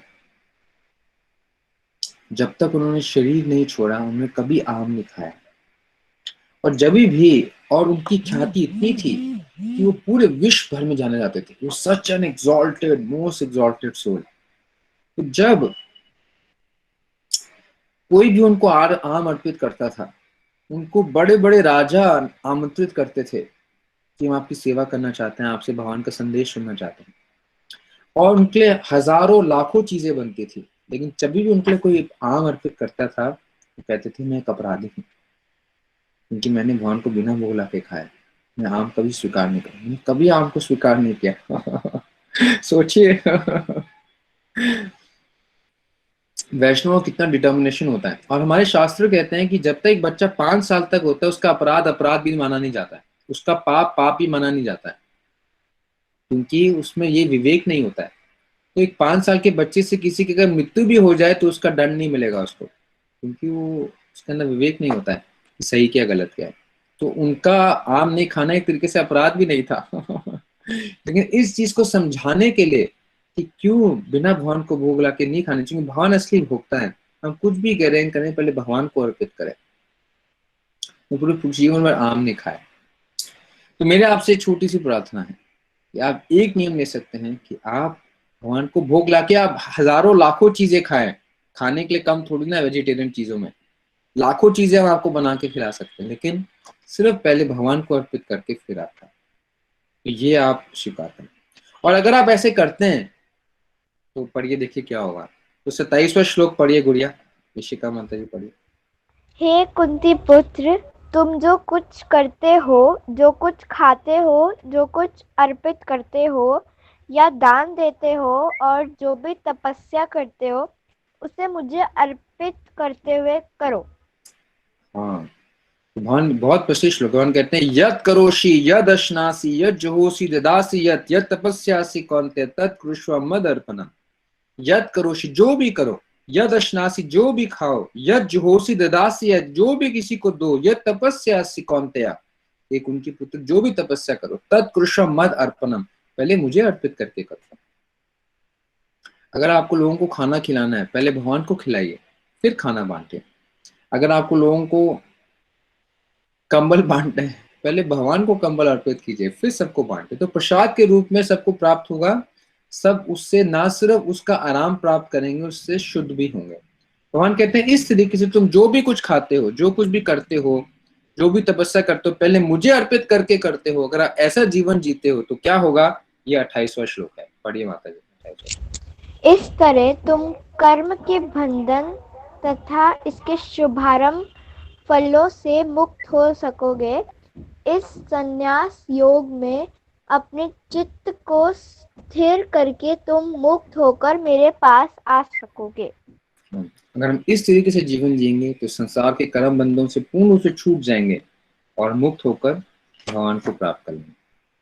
जब तक उन्होंने शरीर नहीं छोड़ा उन्होंने कभी आम नहीं खाया। और जब भी, और उनकी ख्याति इतनी थी कि वो पूरे विश्व भर में जाने जाते थे, वो such an exalted, most exalted soul. तो जब कोई भी उनको आम अर्पित करता था, उनको बड़े बड़े राजा आमंत्रित करते थे कि हम आपकी सेवा करना चाहते हैं, आपसे भगवान का संदेश सुनना चाहते हैं, और उनके हजारों लाखों चीजें बनती थी। लेकिन जब भी उनके लिए कोई आम अर्पित करता था वो कहते थे मैं एक अपराधी हूँ, क्योंकि मैंने भगवान को बिना भोग ला के खाया, मैं आम कभी स्वीकार नहीं करूँ। मैंने कभी आम को स्वीकार नहीं किया। सोचिए वैष्णव कितना डिटर्मिनेशन होता है। और हमारे शास्त्र कहते हैं कि जब तक एक बच्चा 5 साल तक होता है उसका अपराध अपराध भी माना नहीं जाता है, उसका पाप पाप भी माना नहीं जाता है, क्योंकि उसमें ये विवेक नहीं होता है। तो एक 5 साल के बच्चे से किसी की अगर मृत्यु भी हो जाए तो उसका दंड नहीं मिलेगा उसको, क्योंकि वो उसके अंदर विवेक नहीं होता है कि सही क्या गलत क्या है। तो उनका आम नहीं खाना एक तरीके से अपराध भी नहीं था लेकिन इस चीज को समझाने के लिए कि क्यों बिना भगवान को भोग ला के नहीं खाने चाहिए, भगवान असली भोगता है। हम कुछ भी करें पहले भगवान को अर्पित करें, वो पूरे जीवन भर आम नहीं खाए। तो मेरे आपसे एक छोटी सी प्रार्थना है कि आप एक नियम ले सकते हैं कि आप भगवान को भोग लाके आप हजारों लाखों चीजें खाएं, खाने के लिए कम थोड़ी ना वेजिटेरियन चीजों में लाखों चीजें हम आपको बना के खिला सकते हैं, लेकिन सिर्फ पहले भगवान को अर्पित करके फिर आप खाएं। तो ये आप स्वीकार करें। और अगर आप ऐसे करते हैं तो पढ़िए, देखिए क्या होगा। तो 27वां श्लोक पढ़िए गुड़िया, ऋषिका माता जी पढ़िए। हे कुंती पुत्र, तुम जो कुछ करते हो, जो कुछ खाते हो, जो कुछ अर्पित करते हो या दान देते हो और जो भी तपस्या करते हो उसे मुझे अर्पित करते हुए करो। हाँ, भगवान बहुत प्रसिद्ध श्लोक, भगवान कहते हैं यत् करोषि यद् अश्नासि यत् जुहोसि ददासि यत् यत् तपस्यासि कौन्तेय तत् कुरुष्व मद अर्पणम्। यत् करोषि जो भी करो, यद् अश्नासि जो भी खाओ, यत् जुहोसि ददासि यत् जो भी किसी को दो, यत् तपस्यासि कौन्तेय एक उनकी पुत्र जो भी तपस्या करो, तत् कुरुष्व मद अर्पणम् पहले मुझे अर्पित करके करो। अगर आपको लोगों को खाना खिलाना है पहले भगवान को खिलाइए फिर खाना बांटे। अगर आपको लोगों को कंबल बांटना है पहले भगवान को कंबल अर्पित कीजिए फिर सबको बांटे। तो प्रसाद के रूप में सबको प्राप्त होगा, सब उससे ना सिर्फ उसका आराम प्राप्त करेंगे, उससे शुद्ध भी होंगे। भगवान कहते हैं इस तरीके से तुम जो भी कुछ खाते हो, जो कुछ भी करते हो, जो भी तपस्या करते हो पहले मुझे अर्पित करके करते हो। अगर आप ऐसा जीवन जीते हो तो क्या होगा, ये 28वां श्लोक है, पढ़िए माता जी 28वां। इस तरह तुम कर्म के बंधन तथा इसके शुभारंभ फलों से मुक्त हो सकोगे। इस संन्यास योग में अपने चित्त को स्थिर करके तुम मुक्त होकर मेरे पास आ सकोगे। अगर हम इस तरीके से जीवन जिएंगे तो संसार के कर्म बंधनों से पूर्ण रूप से छूट जाएंगे और मुक्त होकर भगवान को प्राप्त कर लेंगे।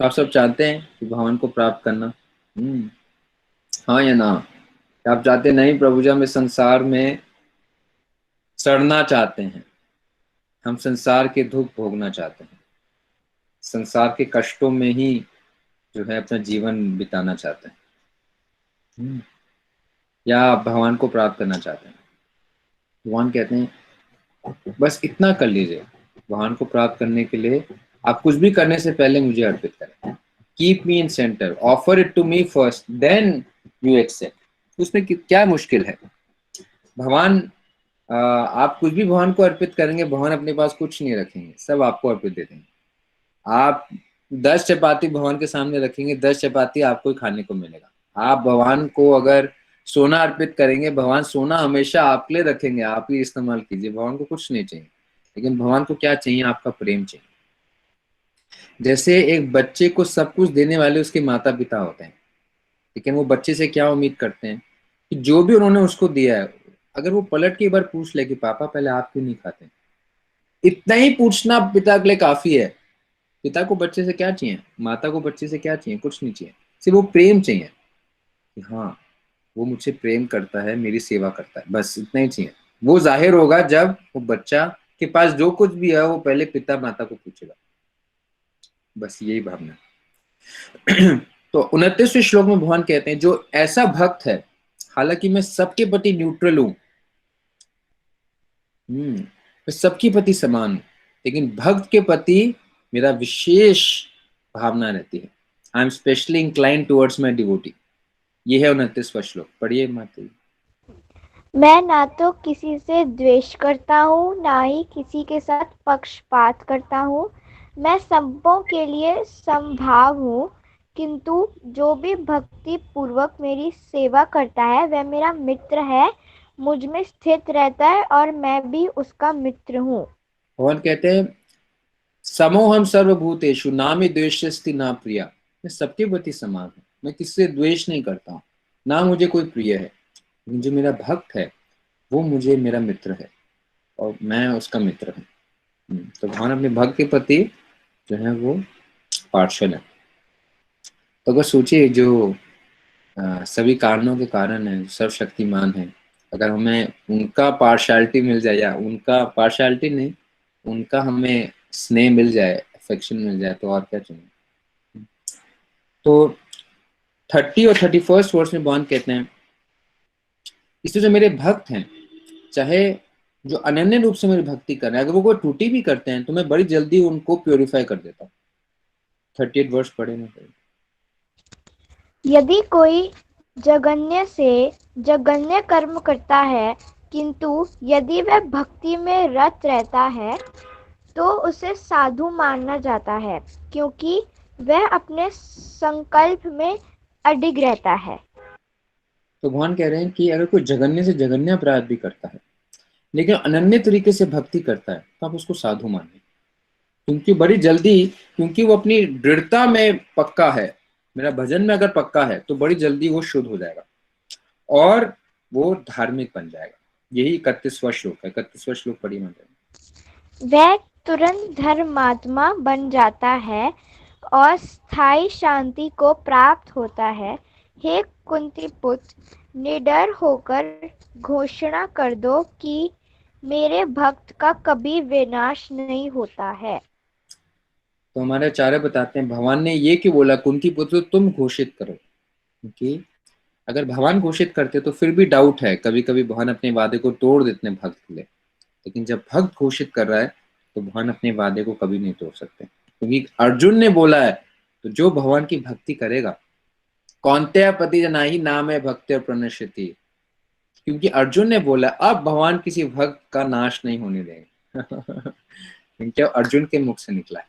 तो आप सब चाहते हैं कि भगवान को प्राप्त करना, हाँ या ना? आप चाहते नहीं प्रभु जी हम इस संसार में सड़ना चाहते हैं, हम संसार के दुख भोगना चाहते हैं, संसार के कष्टों में ही जो है अपना जीवन बिताना चाहते हैं, या आप भगवान को प्राप्त करना चाहते हैं? भगवान कहते हैं बस इतना कर लीजिए, भगवान को प्राप्त करने के लिए आप कुछ भी करने से पहले मुझे अर्पित करें। Keep me in centre, offer it to me first then you accept. उसमें क्या मुश्किल है? भगवान आप कुछ भी भगवान को अर्पित करेंगे, भगवान अपने पास कुछ नहीं रखेंगे, सब आपको अर्पित दे देंगे। आप 10 चपाती भगवान के सामने रखेंगे, 10 चपाती आपको ही खाने को मिलेगा। आप भगवान को अगर सोना अर्पित करेंगे, भगवान सोना हमेशा आपके लिए रखेंगे, आप ही इस्तेमाल कीजिए, भगवान को कुछ नहीं चाहिए। लेकिन भगवान को क्या चाहिए? आपका प्रेम चाहिए। जैसे एक बच्चे को सब कुछ देने वाले उसके माता पिता होते हैं, लेकिन वो बच्चे से क्या उम्मीद करते हैं कि जो भी उन्होंने उसको दिया है, अगर वो पलट के एक बार पूछ ले कि पापा पहले आप क्यों नहीं खाते, इतना ही पूछना पिता के लिए काफी है। पिता को बच्चे से क्या चाहिए, माता को बच्चे से क्या चाहिए? कुछ नहीं चाहिए, सिर्फ वो प्रेम चाहिए कि हाँ वो मुझसे प्रेम करता है, मेरी सेवा करता है, बस इतना ही चाहिए। वो जाहिर होगा जब वो बच्चा के पास जो कुछ भी है वो पहले पिता माता को पूछेगा, बस यही भावना। तो 29वें श्लोक में भगवान कहते हैं जो ऐसा भक्त है, हालांकि मैं सबके प्रति न्यूट्रल हूं, मैं सबके प्रति समान हूं, लेकिन भक्त के प्रति मेरा विशेष भावना रहती है। I am specially inclined towards my devotee. ये है 29वां श्लोक, पढ़िए माता जी। मैं ना तो किसी से द्वेष करता हूँ, ना ही किसी के साथ पक्षपात करता हूँ। मैं सबों के लिए समभाव हूँ, किंतु जो भी भक्ति पूर्वक मेरी सेवा करता है वह मेरा मित्र है, मुझ में स्थित रहता है और मैं भी उसका मित्र हूँ। भगवान कहते हैं समोहम सर्वभूतेषु नामे द्वेष्यस्ति ना प्रिया। मैं सबके प्रति समान हूँ, मैं किससे द्वेष नहीं करता हूँ, ना मुझे कोई प्रिय है, लेकिन जो मेरा भक्त है वो मुझे मेरा मित्र है और मैं उसका मित्र हूँ। तो भगवान अपने भक्त के प्रति जो है वो पार्शल है। तो अगर सोचिए जो सभी कारणों के कारण है, सर्वशक्तिमान है, अगर हमें उनका पार्शियलिटी मिल जाए, या उनका पार्शियलिटी नहीं, उनका हमें स्नेह मिल जाए, अफेक्शन मिल जाए, तो और क्या चाहिए। तो 30 और 31 वर्ष में भगवान कहते हैं, इसलिए जो मेरे भक्त हैं, चाहे जो अनन्य रूप से मेरी भक्ति कर रहे हैं, अगर वो कोई त्रुटि भी करते हैं तो मैं बड़ी जल्दी उनको प्योरीफाई कर देता हूँ। 38 वर्ष पढ़े ना। यदि कोई जघन्य से जघन्य कर्म करता है, किंतु यदि वह भक्ति में रत रहता है तो उसे साधु माना जाता है, क्योंकि वह अपने संकल्प में अडिग रहता है। तो भगवान कह रहे हैं कि अगर कोई जघन्य से जघन्य अपराध भी करता है लेकिन अनन्य तरीके से भक्ति करता है तो आप उसको साधु माने, क्योंकि बड़ी जल्दी, क्योंकि वो अपनी दृढ़ता में पक्का है, मेरा भजन में अगर पक्का है तो बड़ी जल्दी वो शुद्ध हो जाएगा और वो धार्मिक बन जाएगा। यही 31वां श्लोक है। 31वां श्लोक पढ़िए माता। वह तुरंत धर्मात्मा बन जाता है और स्थायी शांति को प्राप्त होता है। हे कुंती पुत्र, निडर होकर घोषणा कर दो कि मेरे भक्त का कभी विनाश नहीं होता है। तो हमारे आचार्य बताते हैं भगवान ने ये क्यों बोला, कुंती पुत्र तुम घोषित करो, क्योंकि अगर भगवान घोषित करते तो फिर भी डाउट है, कभी कभी भगवान अपने वादे को तोड़ देते हैं भक्त के लिए, लेकिन जब भक्त घोषित कर रहा है तो भगवान अपने वादे को कभी नहीं तोड़ सकते, क्योंकि अर्जुन ने बोला है तो जो भगवान की भक्ति करेगा, कौन्तेय पति जनाहि नाम है भक्ति और प्रणश्यति, क्योंकि अर्जुन ने बोला अब भगवान किसी भक्त का नाश नहीं होने देंगे क्योंकि अर्जुन के मुख से निकला है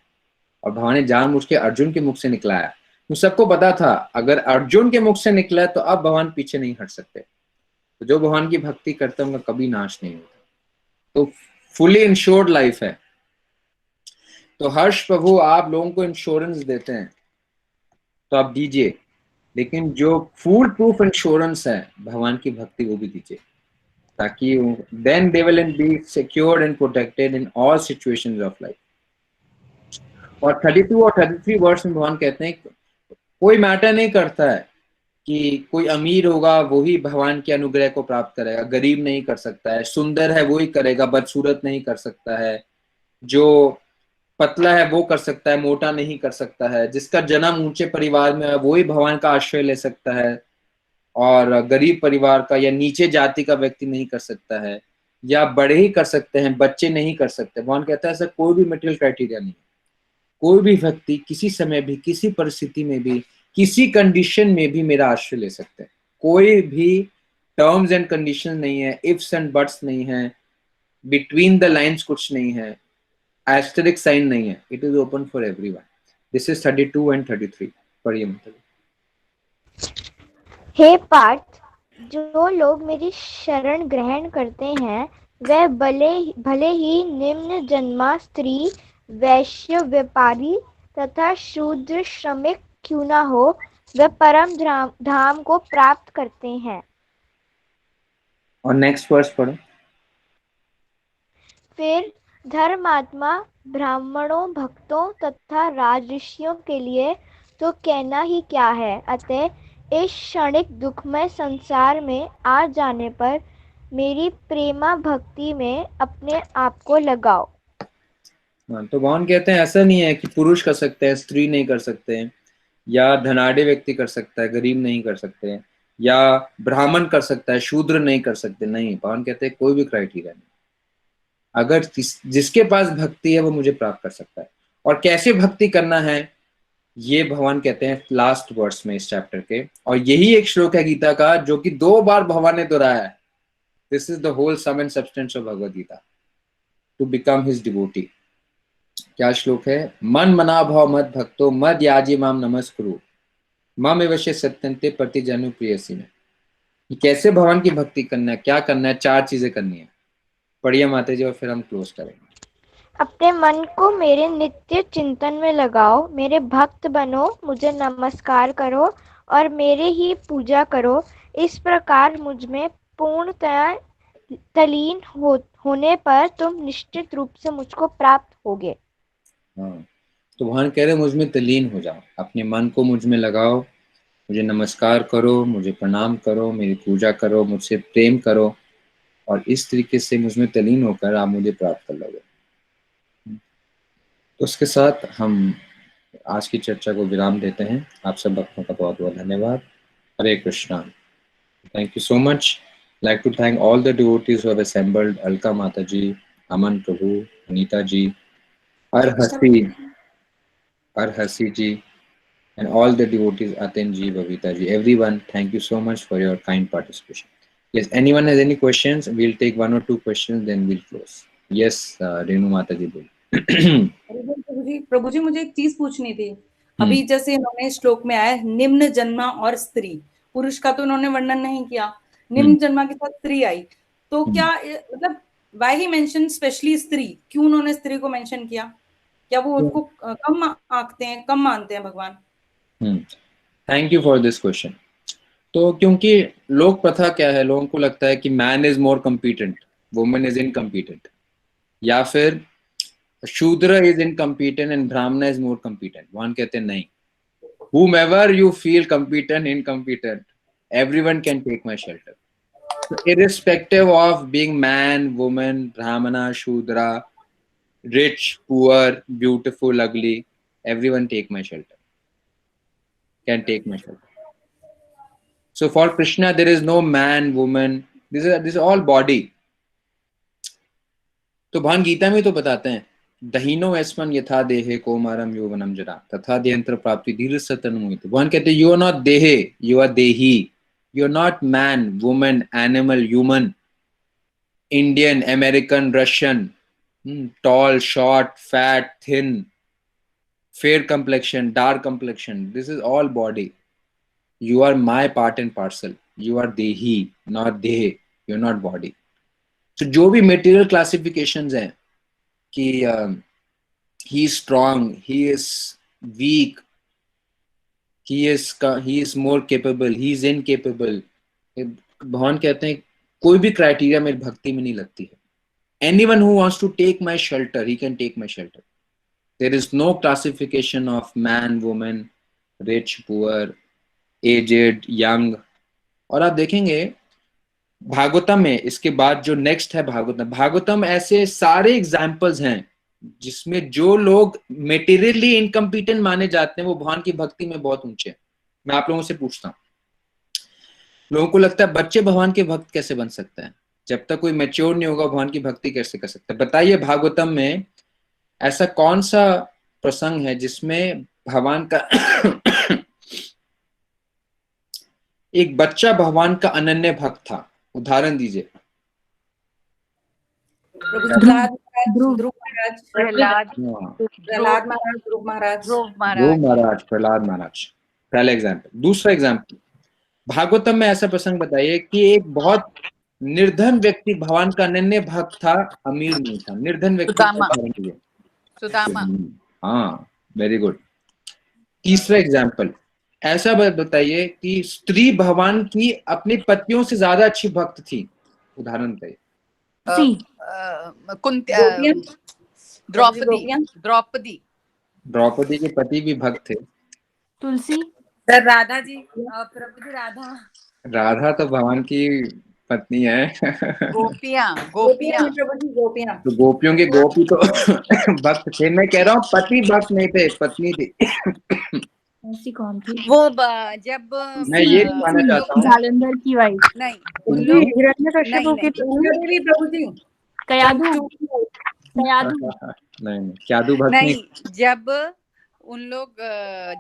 और भगवान ने जानबूझ के अर्जुन के मुख से निकलाया। तो सबको पता था अगर अर्जुन के मुख से निकला है तो अब भगवान पीछे नहीं हट सकते, तो जो भगवान की भक्ति करते हैं उनका कभी नाश नहीं होता, तो फुली इंश्योर्ड लाइफ है। तो हर्ष प्रभु आप लोगों को इंश्योरेंस देते हैं तो आप दीजिए, लेकिन जो फूल प्रूफ इंश्योरेंस है भगवान की भक्ति वो भी दीजिए, ताकि then they will be secured and protected in all situations of life. और 32 और 33 वर्ष में भगवान कहते हैं कोई मैटर नहीं करता है कि कोई अमीर होगा वो ही भगवान के अनुग्रह को प्राप्त करेगा, गरीब नहीं कर सकता है, सुंदर है वो ही करेगा, बदसूरत नहीं कर सकता है, जो पतला है वो कर सकता है, मोटा नहीं कर सकता है, जिसका जन्म ऊंचे परिवार में है वो ही भगवान का आश्रय ले सकता है, और गरीब परिवार का या नीचे जाति का व्यक्ति नहीं कर सकता है, या बड़े ही कर सकते हैं, बच्चे नहीं कर सकते। भगवान कहता है ऐसा कोई भी मटेरियल क्राइटेरिया नहीं है, कोई भी व्यक्ति किसी समय भी, किसी परिस्थिति में भी, किसी कंडीशन में भी मेरा आश्रय ले सकते हैं, कोई भी टर्म्स एंड कंडीशन नहीं है, इफ्स एंड बट्स नहीं है, बिटवीन द लाइन्स कुछ नहीं है, एस्टेरिक साइन नहीं है, it is open for everyone. This is 32 and 33। पढ़िए मतलब। हे पार्थ, जो लोग मेरी शरण ग्रहण करते हैं वह भले ही निम्न जन्मा स्त्री, वैश्य, व्यापारी तथा शूद्र श्रमिक क्यों ना हो, वह परम धाम को प्राप्त करते हैं। और नेक्स्ट वर्स पढ़ो। फिर धर्मात्मा ब्राह्मणों, भक्तों तथा राजर्षियों के लिए तो कहना ही क्या है। अतः इस क्षणिक दुखमय संसार में आ जाने पर मेरी प्रेमा भक्ति में अपने आप को लगाओ। तो भगवान कहते हैं ऐसा नहीं है कि पुरुष कर सकते हैं, स्त्री नहीं कर सकते हैं, या धनाढ़ व्यक्ति कर सकता है, गरीब नहीं कर सकते हैं, या ब्राह्मण कर सकता है, शूद्र नहीं कर सकते। नहीं, भगवान कहते हैं कोई भी क्राइटेरिया नहीं, अगर जिसके पास भक्ति है वो मुझे प्राप्त कर सकता है। और कैसे भक्ति करना है ये भगवान कहते हैं लास्ट वर्स में इस चैप्टर के, और यही एक श्लोक है गीता का जो कि 2 बार भगवान ने दोहराया है। This is the whole sum and substance of Bhagavad Gita, to become his devotee. क्या श्लोक है? मन मना भाव मद भक्तो मद याजी माम नमस्कुरु मम एवश्य सत्यंते प्रतिजनु प्रियसी में। कैसे भगवान की भक्ति करना है, क्या करना है? 4 चीजें करनी है। पढ़िए माता जी और फिर हम क्लोज करेंगे। अपने मन को मेरे नित्य चिंतन में लगाओ, मेरे भक्त बनो, मुझे नमस्कार करो और मेरे ही पूजा करो। इस प्रकार मुझ में पूर्णतया तल्लीन होने पर तुम निश्चित रूप से मुझको प्राप्त होगे। हाँ, तो भगवान कह रहे मुझ में तल्लीन हो जाओ, अपने मन को मुझ में लगाओ, मुझे नमस्कार करो, मुझे प्रणाम करो, मेरी पूजा करो, मुझसे प्रेम करो, और इस तरीके से मुझ में तल्लीन होकर आप मुझे प्राप्त कर लोगे। तो उसके साथ हम आज की चर्चा को विराम देते हैं। आप सब भक्तों का बहुत बहुत धन्यवाद। हरे Krishna. Thank you so much. Like to thank all the devotees who have assembled, Alka Mataji, Aman Prabhu, Anita ji, Hasi ji, and all the devotees, Aten ji, Bhavita ji, everyone, thank you so much for your kind participation. Yes, anyone has any questions? We'll take one or two questions, then we'll close. Yes, Renu Mataji बोल। प्रभु जी मुझे एक चीज पूछनी थी। अभी जैसे इन्होंने श्लोक में आया निम्न जन्मा और स्त्री, पुरुष का तो उन्होंने वर्णन नहीं किया, निम्न जन्मा के साथ स्त्री आई, तो क्या मतलब वाई ही मेंशन स्पेशली स्त्री, क्यों उन्होंने स्त्री को मेंशन किया? क्या वो उसको कम आंकते हैं, कम मानते हैं भगवान? Thank you for this question. तो क्योंकि लोक प्रथा क्या है, लोगों को लगता है कि man is more competent, women is incompetent, या फिर शूद्र इज इनकम्पिटेंट एंड ब्राह्मण इज मोर कॉम्पिटेंट। भगवान कहते हैं नहीं, whomever you feel competent, incompetent, everyone can take my shelter. So irrespective of being man, woman, brahmana, shudra, rich, poor, beautiful, ugly, everyone take my shelter, can take my shelter. So for Krishna there is no man, woman, this is all body. तो भगवान गीता में तो बताते हैं दहीनो एस्मन यथा देहे कौमारम यौवनम जरा तथा देहंत्र प्राप्ति धीर सतनुमित। भगवान कहते हैं यू आर नॉट देहे, यू आर देही, you are not man, woman, animal, human, Indian, American, Russian, tall, short, fat, thin, fair complexion, dark complexion, this is all body. You are my part and parcel. You are dehi, not dehe, you are not body. So जो भी material classifications हैं कि he is strong, he is weak, he is more capable, he is incapable, भगवान कहते हैं कोई भी criteria मेरी भक्ति में नहीं लगती है। Anyone who wants to take my shelter, he can take my shelter. There is no classification of man, woman, rich, poor, aged, young. और आप देखेंगे भागवतम में, इसके बाद जो नेक्स्ट है भागवतम ऐसे सारे एग्जाम्पल्स हैं जिसमें जो लोग मेटीरियली इनकम्पिटेंट माने जाते हैं वो भगवान की भक्ति में बहुत ऊंचे हैं। मैं आप लोगों से पूछता हूँ, लोगों को लगता है बच्चे भगवान के भक्त कैसे बन सकते हैं? जब तक कोई मैच्योर नहीं होगा भगवान की भक्ति कैसे कर सकते हैं? बताइए भागवतम में ऐसा कौन सा प्रसंग है जिसमें भगवान का एक बच्चा भगवान का अनन्य भक्त था? उदाहरण दीजिए। प्रहलाद महाराज पहला एग्जाम्पल। दूसरा एग्जाम्पल, भागवतम में ऐसा प्रसंग बताइए कि एक बहुत निर्धन व्यक्ति भगवान का अनन्य भक्त था, अमीर नहीं था, निर्धन व्यक्ति। सुदामा। हाँ, वेरी गुड। तीसरा एग्जाम्पल, ऐसा बताइए कि स्त्री भगवान की अपनी पतियों से ज्यादा अच्छी भक्त थी। उदाहरण बताइए। द्रौपदी के पति भी भक्त थे। तुलसी। राधा जी, प्रभु जी राधा तो भगवान की पत्नी है। गोपियां तो गोपियों के गोपी तो भक्त थे। मैं कह रहा हूँ पति भक्त नहीं थे, पत्नी थी। ऐसी कौन थी वो? जब मैं ये कहना चाहता हूँ जालंधर की वाइफ नहीं, उन लोग हिरण्यकश्यप की प्रभु जी कयादू नहीं, क्यादू भक्त नहीं। जब उन लोग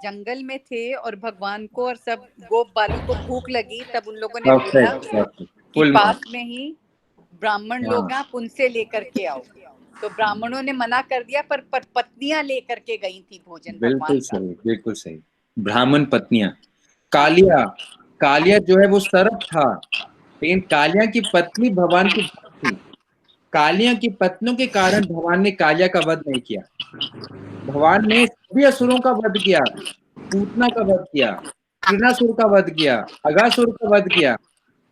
जंगल में थे और भगवान को और सब गोप बालों को भूख लगी, तब उन लोगों ने बोला कि पास में ही ब्राह्मण लोग हैं, आप उनसे लेकर के आओ। तो ब्राह्मणों ने मना कर दिया, पर पत्नियां लेकर के गई थी भोजन। बिल्कुल सही, बिल्कुल सही। ब्राह्मण पत्नियां। कालिया जो है वो सरप था, लेकिन कालिया की पत्नी भगवान की भक्त थी। कालिया की पत्नियों के कारण भगवान ने कालिया का वध नहीं किया। भगवान ने सभी असुरों का वध किया, पूतना का वध किया, तृणासुर का वध किया, अगासुर का वध किया,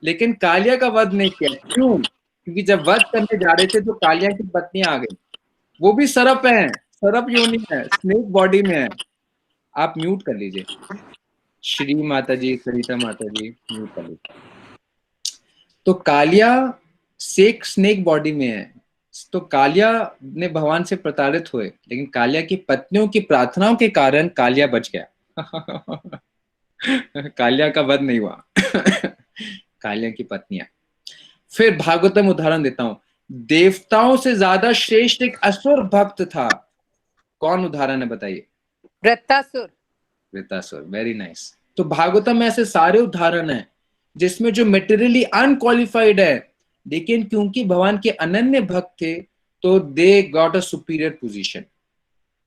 लेकिन कालिया का वध नहीं किया। क्यों? क्योंकि जब वध करने जा रहे थे तो कालिया की पत्नी आ गई। वो भी सरप है, सरप योनि है, स्नेक बॉडी में है। आप म्यूट कर लीजिए। श्री माता जी, सरिता माता जी, म्यूट कर लीजिए। तो कालिया स्नेक बॉडी में है। तो कालिया ने भगवान से प्रताड़ित हुए, लेकिन कालिया की पत्नियों की प्रार्थनाओं के कारण कालिया बच गया। कालिया का वध नहीं हुआ। कालिया की पत्नियां। फिर भागवतम उदाहरण देता हूं। देवताओं से ज्यादा श्रेष्ठ एक असुर भक्त था। कौन उदाहरण है बताइए? वृत्तासुर। Vritrasura, very nice. तो भागवतम में ऐसे सारे उदाहरण हैं जिसमें जो मेटेरियली अनक्वालिफाइड है, लेकिन क्योंकि भगवान के अनन्य भक्त थे तो they got a superior position.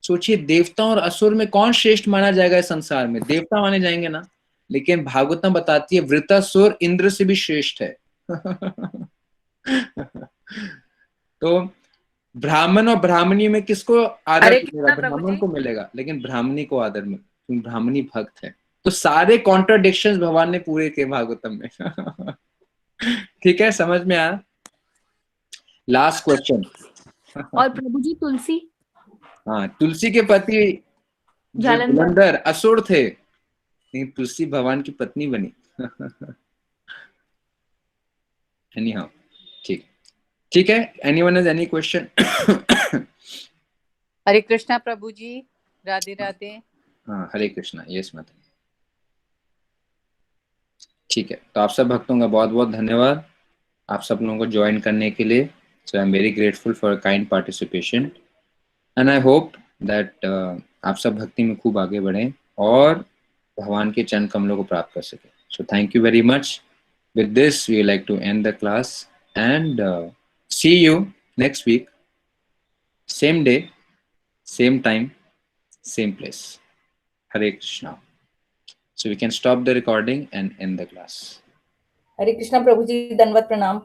सोचिए, देवता और असुर में कौन श्रेष्ठ माना जाएगा इस संसार में? देवता माने जाएंगे ना, लेकिन भागवतम बताती है वृत्तासुर इंद्र से भी श्रेष्ठ है। तो ब्राह्मण और ब्राह्मणी में किसको आदर हरे मिलेगा? कृष्णा प्रभु ब्राह्मण जी। को मिलेगा, लेकिन ब्राह्मणी को आदर मिलेगा क्योंकि ब्राह्मणी भक्त है। तो सारे कॉन्ट्राडिक्शंस भगवान ने पूरे किए भागवतम में। ठीक है, समझ में आया? Last question. और प्रभु जी तुलसी हाँ, तुलसी के पति जो जालंधर जलंधर असुर थे, लेकिन तुलसी भगवान की पत्नी बनी। Anyhow, ठीक है। Anyone has any question? Hare Krishna Prabhu ji, Radhe Radhe. हाँ, हरे कृष्णा। यस माता। ठीक है, तो आप सब भक्तों का बहुत बहुत धन्यवाद आप सब लोगों को ज्वाइन करने के लिए। So I am very grateful for kind participation and I hope that आप सब भक्ति में खूब आगे बढ़ें और भगवान के चरण कमलों को प्राप्त कर सकें। So thank you very much. With this we like to end the class and see you next week, same day, same time, same place. Hare Krishna. So we can stop the recording and end the class. हरे कृष्णा प्रभु जी, दंडवत प्रणाम।